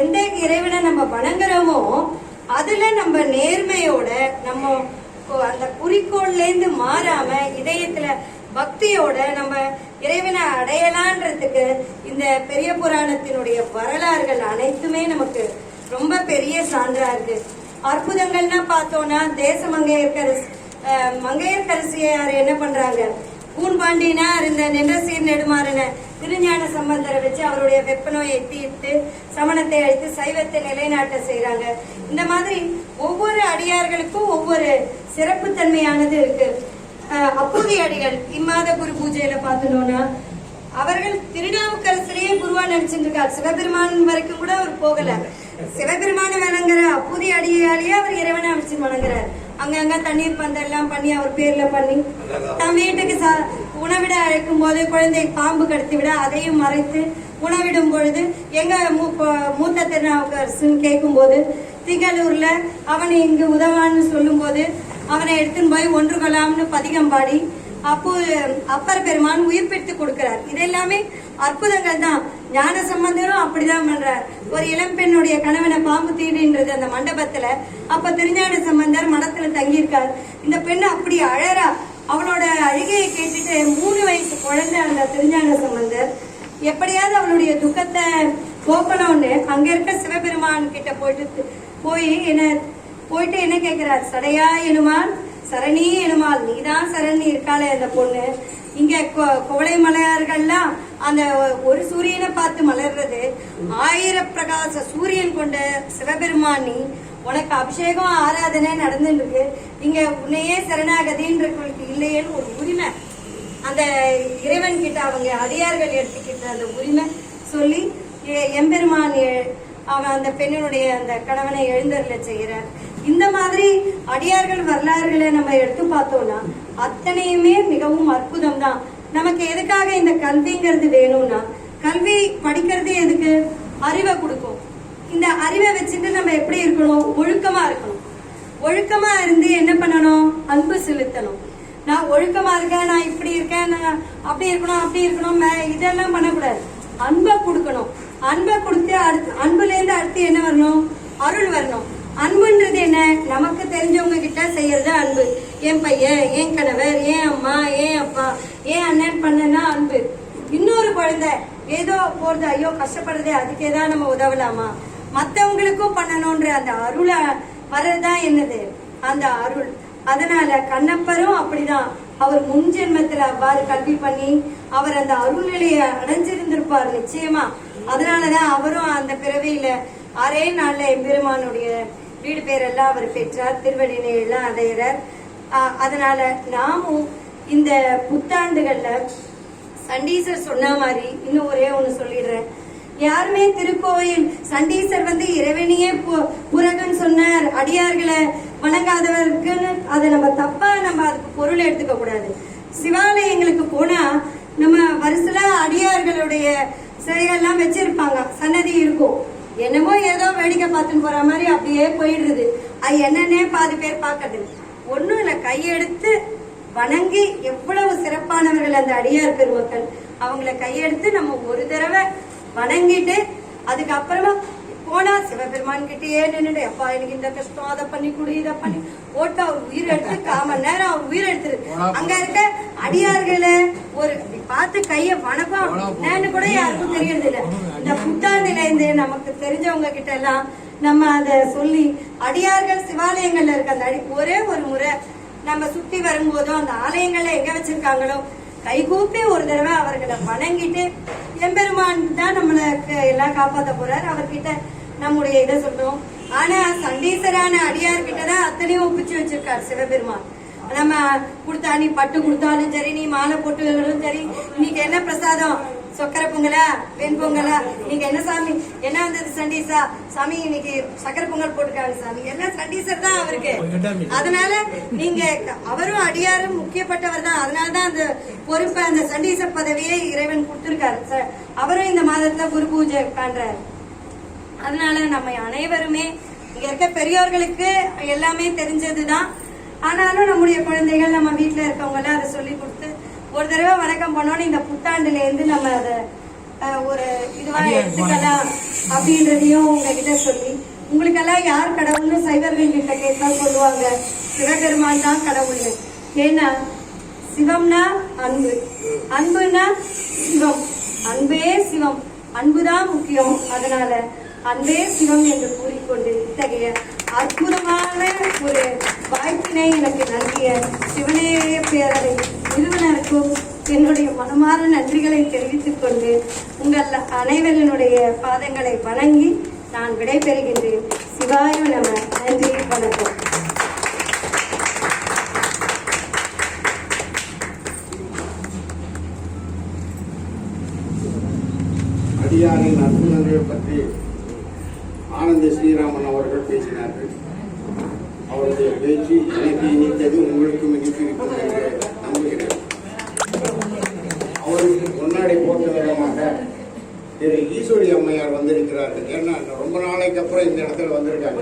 எந்த இறைவனை நம்ம வணங்குறோமோ அதுல நம்ம நேர்மையோட நம்ம அந்த குறிக்கோள்ல இருந்து மாறாம இதயத்துல பக்தியோட நம்ம இறைவனை அடையலான்றதுக்கு இந்த பெரிய புராணத்தினுடைய வரலாறுகள் அனைத்துமே நமக்கு ரொம்ப பெரிய சான்றா இருக்கு. அற்புதங்கள்னா பார்த்தோம்னா தேச மங்கையர்கரசியார் என்ன பண்றாங்க, கூன்பாண்டினா இருந்த நின்றசீர் நெடுமாறன திருஞான சம்பந்தரை வச்சு அவருடைய வெப்பநோயை தீர்த்து சமணத்தை அழித்து சைவத்தை நிலைநாட்ட செய்யறாங்க. இந்த மாதிரி ஒவ்வொரு அடியார்களுக்கும் ஒவ்வொரு சிறப்பு தன்மையானது இருக்கு. அப்போதைய அடிகள் இம்மாத குரு பூஜையில பாத்தோம்னா அவர்கள் திருநாவுக்கரசரையே குருவா நினைச்சிட்டு இருக்காரு. சிவபெருமான் வரைக்கும் கூட அவர் போகல. சிவபெருமான வணங்குற அப்புதி அடியாலேயே அவர் இறைவனை அமைச்சு வணங்குறார். அங்கங்க தண்ணீர் பந்தெல்லாம் பண்ணி அவர் பேர்ல பண்ணி தன் வீட்டுக்கு உணவிட அழைக்கும் போது குழந்தை பாம்பு கடித்து விட அதையும் மறைத்து உணவிடும் பொழுது எங்க மூத்த திருநாவுக்கரசுன்னு கேட்கும் போது திகழூர்ல அவனை இங்கு உதவான்னு சொல்லும் போது அவனை எடுத்துன்னு போய் ஒன்று கொள்ளாம்னு பதிகம் பாடி அப்போ அப்பர் பெருமான் உயிர் பெற்று கொடுக்கிறார். இதெல்லாமே அற்புதங்கள் தான். ஞான சம்பந்தரும் அப்படிதான் பண்றார். ஒரு இளம்பெண்ணுடைய கணவனை பாம்பு தீடுன்றது அந்த மண்டபத்துல. அப்ப திருஞான சம்பந்தர் மடத்துல தங்கியிருக்கார். இந்த பெண் அப்படி அழறா. அவளோட அழுகையை கேட்டுட்டு 3 வயசு குழந்தை அந்த திருஞான சம்பந்தர் எப்படியாவது அவளுடைய துக்கத்தை போக்கணும்னு அங்க இருக்க சிவபெருமான் கிட்ட போயிட்டு என்ன கேட்கிறார்? சடையா எனுமால் சரணி எனுமால் நீதான் சரணி இருக்காளே அந்த பொண்ணு. இங்க கோளை மலர்கள்லாம் அந்த ஒரு சூரியனை பார்த்து மலர்றது 1000 பிரகாச சூரியன் கொண்ட சிவபெருமானி உனக்கு அபிஷேகம் ஆராதனை நடந்துட்டு இருக்கு. இங்க உன்னையே சரணாகதின்றவங்களுக்கு இல்லையேன்னு ஒரு உரிமை அந்த இறைவன் கிட்ட அவங்க அடியார்கள் எடுத்துக்கிட்ட அந்த உரிமை சொல்லி எம்பெருமான் அவன் அந்த பெண்ணினுடைய அந்த கணவனை எழுந்தருள செய்கிறார். இந்த மாதிரி அடியார்கள் வரலாறுகளை நம்ம எடுத்து பார்த்தோம்னா அத்தனையுமே மிகவும் அற்புதம் தான். நமக்கு எதுக்காக இந்த கல்விங்கிறது வேணும்னா, கல்வி படிக்கிறது எதுக்கு? அறிவை கொடுக்கும். இந்த அறிவை வச்சுட்டு நம்ம எப்படி இருக்கணும்? ஒழுக்கமா இருக்கணும். ஒழுக்கமா இருந்து என்ன பண்ணணும்? அன்பு செலுத்தணும். நான் ஒழுக்கமா இருக்கேன், நான் இப்படி இருக்கேன், நான் அப்படி இருக்கணும் இதெல்லாம் பண்ணக்கூடாது. அன்பை கொடுக்கணும். அன்பை கொடுத்து அன்புல இருந்து அடுத்து என்ன வரணும்? அருள் வரணும். அன்புன்றது என்ன? நமக்கு தெரிஞ்சவங்க கிட்ட செய்யறது அன்பு. என் பையன், என் கணவர், என் அம்மா, என் அப்பா, என் அண்ணன் பண்ணனா அன்பு. இன்னொரு குழந்தை ஏதோ போறது, ஐயோ கஷ்டப்படுறதே, அதுக்கேதான் நம்ம உதவலாமா? மத்தவங்களுக்கும் பண்ணணும்ன்ற அந்த அருளை வர்றதுதான் என்னது? அந்த அருள். அதனால கண்ணப்பரும் அப்படிதான். அவர் முன் ஜென்மத்துல அவ்வாறு கல்வி பண்ணி அவர் அந்த அருள் நிலையை அடைஞ்சிருந்திருப்பார் நிச்சயமா. அதனாலதான் அவரும் அந்த பிறவியில 6 நாள்ல எம்பெருமானுடைய வீடு பேரெல்லாம் அவர் பெற்றார். திருவடினை எல்லாம் அடையிறார். அதனால நாமும் இந்த புத்தாண்டுகள்ல சண்டீசர் சொன்ன மாதிரி இன்னும் ஒரே ஒண்ணு சொல்லிடுறேன். யாருமே திருக்கோயில் சண்டீசர் இறைவனையே புறகன் சொன்னார், அடியார்களை வணங்காதவருக்குன்னு அதை நம்ம தப்பா அதுக்கு பொருள் எடுத்துக்க கூடாது. சிவாலயங்களுக்கு போனா நம்ம வருஷல அடியார்களுடைய சிலைகள்லாம் வச்சிருப்பாங்க, சன்னதி இருக்கும். என்னமோ ஏதோ வேடிக்கை பார்த்துன்னு போற மாதிரி அப்படியே போயிடுறது. அது என்னன்னே பாதி பேர் பாக்குறது ஒண்ணும் இல்ல. கையெடுத்து வணங்கி எவ்வளவு சிறப்பானவர்கள் அந்த அடியார் பெருமக்கள். அவங்களை கையெடுத்து நம்ம ஒரு தடவை வணங்கிட்டு அதுக்கப்புறமா போனா சிவபெருமான் கிட்டே நின்றுட்டு, அப்பா எனக்கு இந்த கஷ்டம், அதை பண்ணி கொடு, இதை பண்ணி போட்டு அவர் உயிர் எடுத்து 1/4 மணி நேரம் அவர் உயிர் எடுத்துரு. அங்க இருக்க அடியார்களை ஒரு பார்த்து கைய வணக்கம் கூட யாருக்கும் தெரியறது இல்ல. இந்த புத்தாண்டுல இருந்து நமக்கு தெரிஞ்சவங்க கிட்ட எல்லாம் நம்ம அதை சொல்லி அடியார்கள் சிவாலயங்கள்ல இருக்க அந்த ஒரே ஒரு முறை நம்ம சுத்தி வரும்போதும் அந்த ஆலயங்கள்ல எங்க வச்சிருக்காங்களோ கைகூப்பி ஒரு தடவை அவர்களை வணங்கிட்டு, எம்பெருமான் தான் நம்மளுக்கு எல்லாம் காப்பாத்த போறாரு, அவர்கிட்ட நம்முடைய இதை சொல்றோம். ஆனா சண்டீசரான அடியார் கிட்டதான் அத்தனையும் ஒப்பிச்சு வச்சிருக்காரு சிவபெருமான். நம்ம கொடுத்தா, நீ பட்டு கொடுத்தாலும் சரி, நீ மாலை போட்டுகளும் சரி, இன்னைக்கு என்ன பிரசாதம், சக்கரை பொங்கலா, வெண் பொங்கலா, நீங்க என்ன சாமி, என்ன வந்தது சண்டீசா சாமி, இன்னைக்கு சக்கரை பொங்கல் போட்டுக்காங்க சாமி, எல்லாம் சண்டீசர் தான் அவருக்கு. அதனால நீங்க அவரும் அடியாரும் முக்கியப்பட்டவர் தான். அதனாலதான் அந்த பொறுப்பை, அந்த சண்டீசர் பதவியை இறைவன் கொடுத்திருக்காரு. அவரும் இந்த மாதத்துல குரு பூஜை பண்றாரு. அதனால நம்ம அனைவருமே இங்க இருக்க பெரியோர்களுக்கு எல்லாமே தெரிஞ்சதுதான். ஆனாலும் நம்முடைய குழந்தைகள், நம்ம வீட்டுல இருக்கவங்க எல்லாம் அதை சொல்லி கொடுத்து ஒரு தடவை வணக்கம் பண்ணோன்னு இந்த புத்தாண்டுல இருந்து நம்ம அதை ஒரு இதுவா எடுத்துக்கலாம் அப்படின்றதையும் உங்ககிட்ட சொல்லி, உங்களுக்கெல்லாம் யார் கடவுள்னு சைவர்கள் கிட்ட கேட்டா சொல்லுவாங்க சிவபெருமான் தான் கடவுள்னு. ஏன்னா சிவம்னா அன்பு, அன்புனா சிவம், அன்பே சிவம், அன்புதான் முக்கியம். அதனால அன்பே சிவம் என்று கூறிக்கொண்டு இத்தகைய அற்புதமான ஒரு வாய்ப்பினை எனக்கு நல்கிய சிவனேய பேரவை நிறுவனருக்கும் என்னுடைய மனமார நன்றிகளை தெரிவித்துக் கொண்டு உங்கள் அனைவரினுடைய பாதங்களை வணங்கி நான் விடைபெறுகின்றேன். சிவாய நம. நன்றி, வணக்கம். அடியாரின் அற்புதங்களை பற்றி ஆனந்த ஸ்ரீராமன் அவர்கள் பேசினார்கள். அவருடைய பேச்சு எனக்கு இனித்தது, உங்களுக்கும் இனித்திருக்கும் என்று நம்புகிறேன். அவருக்கு முன்னாடி போட்ட விதமாக திரு ஈஸ்வரி அம்மையார் வந்திருக்கிறார்கள். ஏன்னா ரொம்ப நாளைக்கு அப்புறம் இந்த இடத்துல வந்திருக்காங்க.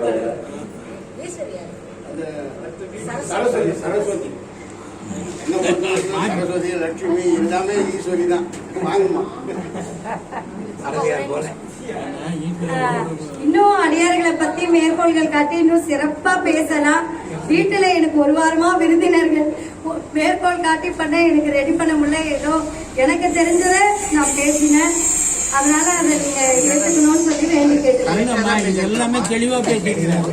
சரஸ்வதி சரஸ்வதி என்ன பண்ணுறதுன்னா சரஸ்வதி லட்சுமி எல்லாமே ஈஸ்வரி தான். வாங்கம்மா. இன்னும் அடியார்களை பத்தி மேற்கோள்கள் காட்டி இன்னும் சிறப்பா பேசலாம். வீட்டுல எனக்கு ஒரு வாரமா விருந்தினர்கள் மேற்கோள் காட்டி பண்ண எனக்கு ரெடி பண்ண முடியல. ஏதோ எனக்கு தெரிஞ்சதை நான் பேசினேன். அதனால அதை நீங்க ஏற்றுக்கணும்னு சொல்லி வேண்டி கேட்டு எல்லாமே தெளிவா பேசிக்கிறேன்.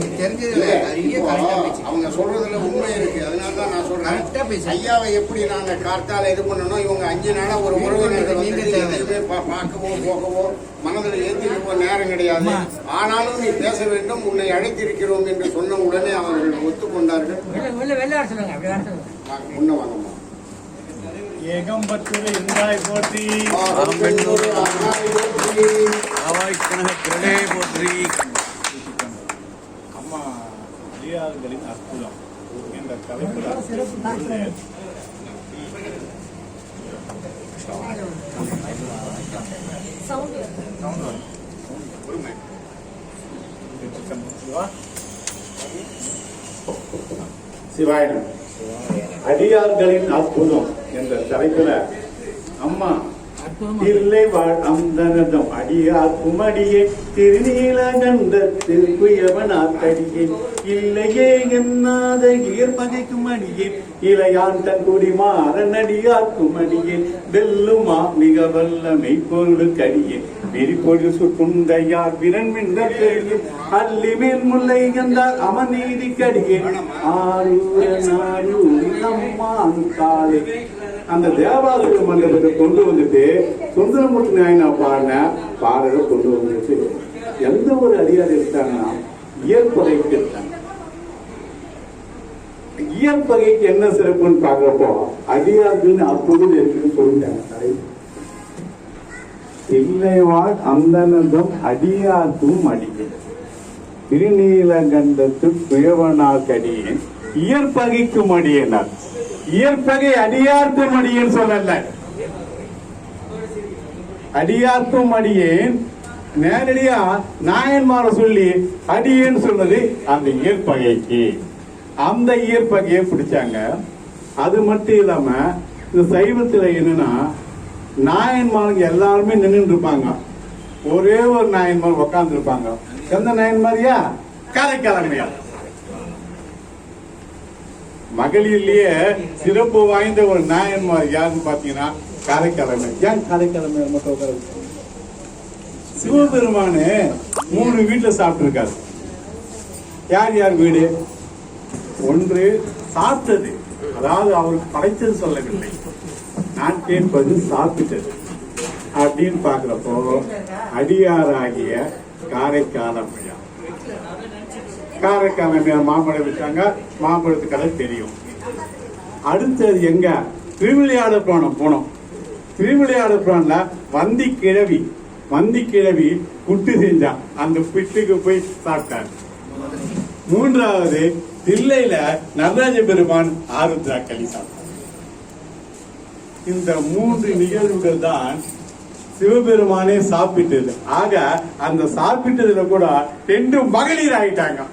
அவங்க சொல்றதுல உண்மை இருக்கு. அதனாலதான் நான் சொல்றேன், ஐயாவை எப்படி நாங்க கார்த்தால இது பண்ணணும், இவங்க 5 நாளா ஒரு உறவினர்கள் பார்க்கவோ போகவோ மனதில் ஏற்றிக்கவோ நேரம் கிடையாது. ஆனாலும் நீ பேச வேண்டும், உன்னை அழைத்திருக்கிறோம் என்று சொன்ன உடனே அவர்கள் ஒத்துக்கொண்டார்கள். முன்ன வாங்கம்மா. ஏகம்பத்தூர் இருந்தாய் போற்றி, ஆவாய்க்கனக போற்றி. அம்மா அடியார்களின் அற்புதம் என்ற தலைப்பில் சிவாயனம் அடியார்களின் அற்புதம் என்ற தலைப்பில் அம்மா இல்லை வாழ் அந்தனதம் அடியார்க்கும் அடியே திருநீலகண்டத்தில் குயவனாக்கடியே இல்லையே என்னாத ஈர்ப்பகைக்கும் அடியே இளையான் தன் குடிமாறன் அடியார்க்கும் அடியே வெல்லுமா மிக வல்ல மெய்ப்பொருளுக்கு அடியே வெறிப்பொழு சுற்றுண்டையார் விரன் மின்னர் தெரியும் அல்லிமேல் முல்லை என்றார் அமநீதி கடியே ஆரூர் அம்மான் காலை அந்த தேவாலய மண்டபத்தை கொண்டு வந்துட்டு சுந்தரமூர்த்தி நாயனா பாடின பாடலை கொண்டு வந்துட்டு எந்த ஒரு அடியார் எடுத்தாங்கன்னா இயற்பகைக்கு எடுத்தாங்க. இயற்பகைக்கு என்ன சிறப்புன்னு பார்க்கிறப்போ அடியார்கள் அற்புதம் இருக்குன்னு சொல்லிட்டாங்க. இல்லைவாழ் அந்தனதம் அடியார்க்கும் அடியே திருநீலகண்டத்து குயவனாக் அடியேன் இயற்பகைக்கும் அடியேனார். இயற்பகை அடியார்க்கும் அடியேன்னு சொல்லல, அடியார்க்கும் அடியேன் நேரடியா நாயன்மார சொல்லி அடியேன்னு சொன்னது அந்த இயற்பகைக்கு. அந்த இயற்பகையை பிடிச்சாங்க. அது மட்டும் இல்லாம இந்த சைவத்துல என்னன்னா நாயன்மாருக்கு எல்லாருமே நின்று இருப்பாங்க, ஒரே ஒரு நாயன்மார் உட்கார்ந்து இருப்பாங்க. எந்த நாயன்மாரியா? காரைக்காலமையா. மகளிர்லயே சிறப்பு வாய்ந்த ஒரு நாயன்மார் யாருன்னு பாத்தீங்கன்னா காரைக்காலமை. ஏன் காரைக்காலமை மட்டும் உட்கார? சிவபெருமானு 3 வீட்டுல சாப்பிட்டு இருக்காரு. யார் யார் வீடு? ஒன்று சாப்பிட்டது, அதாவது அவருக்கு படைத்தது சொல்லவில்லை, நான் கேட்பது சாப்பிட்டது அப்படின்னு பாக்குறப்போ அடியாராகிய காரைக்காலமையா. காரைக்காலமையார் மாம்பழம் வச்சாங்க, மாம்பழத்து கதை தெரியும். அடுத்தது எங்க? திருவிளையாடல் போனோம். திருவிளையாடல் புராணம்ல வந்தி கிழவி புட்டு செஞ்சான், அந்த புட்டுக்கு போய் சாப்பிட்டார். 3வது தில்லையில நடராஜ பெருமான் ஆருத்ரா களி சாப்பிட்டார். இந்த 3 நிகழ்வுகள் தான் சிவபெருமானே சாப்பிட்டது. ஆக அந்த சாப்பிட்டதுல கூட 2 மகளிர் ஆகிட்டாங்க.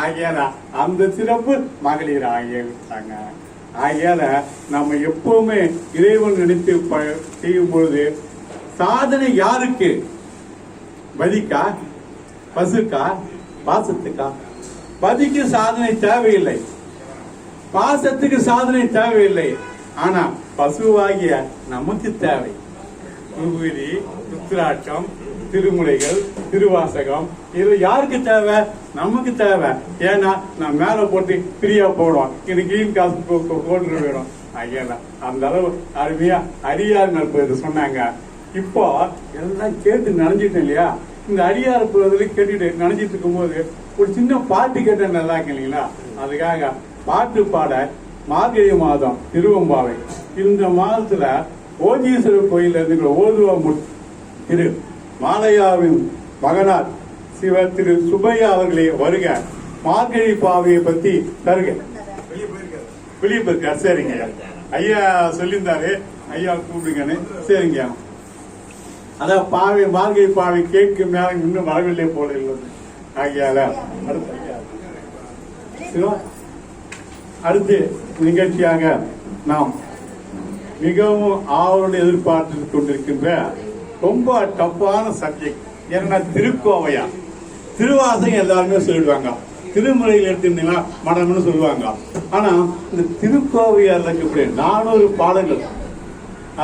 ஆகையால அந்த சிறப்பு மகளிர் ஆகிட்டாங்க. ஆகையால நம்ம எப்பவுமே இறைவன் நினைத்து செய்யும் பொழுது சாதனை யாருக்கு? பதிக்கா, பசுக்கா, பாசத்துக்கா? பதிக்கு சாதனை தேவையில்லை, பாசத்துக்கு சாதனை தேவையில்லை. ஆனா பசுவாகிய நமக்கு தேவை. குருவிரி, ருத்ராட்சம், திருமுறைகள், திருவாசகம், இது யாருக்கு தேவை? நமக்கு தேவை. ஏன்னா நான் மேல போட்டு ஃப்ரீயா போடுவோம், இது கிரீன் காசு போட்டு வேணும். ஐயா அந்த அளவு அருமையா அடியார் நட்பு சொன்னாங்க. இப்போ எல்லாம் கேட்டு நினைஞ்சிட்டேன் இல்லையா? இந்த அடியார் கேட்டுட்டு நினைச்சிட்டு இருக்கும் போது ஒரு சின்ன பாட்டு கேட்ட நல்லா இருக்கு இல்லைங்களா? அதுக்காக பாட்டு பாட மார்கழி மாதம் திருவம்பாவை. இந்த மாதத்துல ஓஜீஸ்வரர் கோயில் இருந்து ஓதுவா திரு மாலையாவின் மகனார் திரு சுப்பையா அவர்களே வருக. மார்கழி பாவையை பத்தி தருக. வெளியே போயிருக்காரு. சரிங்க ஐயா சொல்லியிருந்தாரு, ஐயா கூப்பிடுங்கன்னு. சரிங்க. அதான் பாவை, மார்கழி பாவை கேட்கும் மேல இன்னும் வரவில்லை போல இல்லை. ஆகியால அடுத்து நிகழ்ச்சியாக நாம் மிகவும் ஆவலுடன் எதிர்பார்த்து கொண்டிருக்கின்ற ரொம்ப டஃப்பான சப்ஜெக்ட். ஏன்னா திருக்கோவையா, திருவாசகம் எல்லாருமே சொல்லிடுவாங்க, திருமுறையில் எடுத்துட்டீங்கன்னா மடம்னு சொல்லுவாங்க. ஆனா இந்த திருக்கோவையார் இருக்கக்கூடிய 400 பாடங்கள்,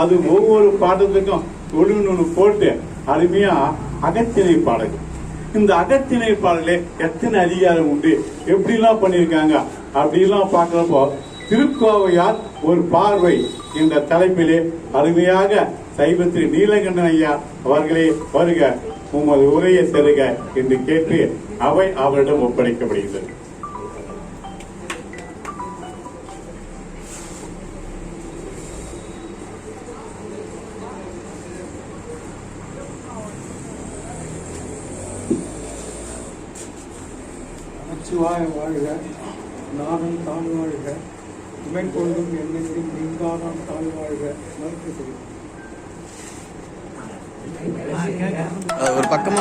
அது ஒவ்வொரு பாடத்துக்கும் ஒன்று போட்டு அருமையா அகத்திணை பாடல்கள். இந்த அகத்திணை பாடலே எத்தனை அதிகாரம் உண்டு, எப்படிலாம் பண்ணியிருக்காங்க அப்படிலாம் பார்க்கிறப்போ திருக்கோவையார் ஒரு பார்வை என்ற தலைப்பிலே அருமையாக சைவத்திரி நீலகண்டன் ஐயா அவர்களே வருக, உமது உரையை செருக என்று கேட்டு அவை அவரிடம் ஒப்படைக்கப்படுகிறது. நமச்சிவாய வாழ்க, நாதன் தாழ் வாழ்க, இமை கொண்டும் என்னென்றும் நீங்காதான் தாழ் வாழ்க. ஒரு பக்கமா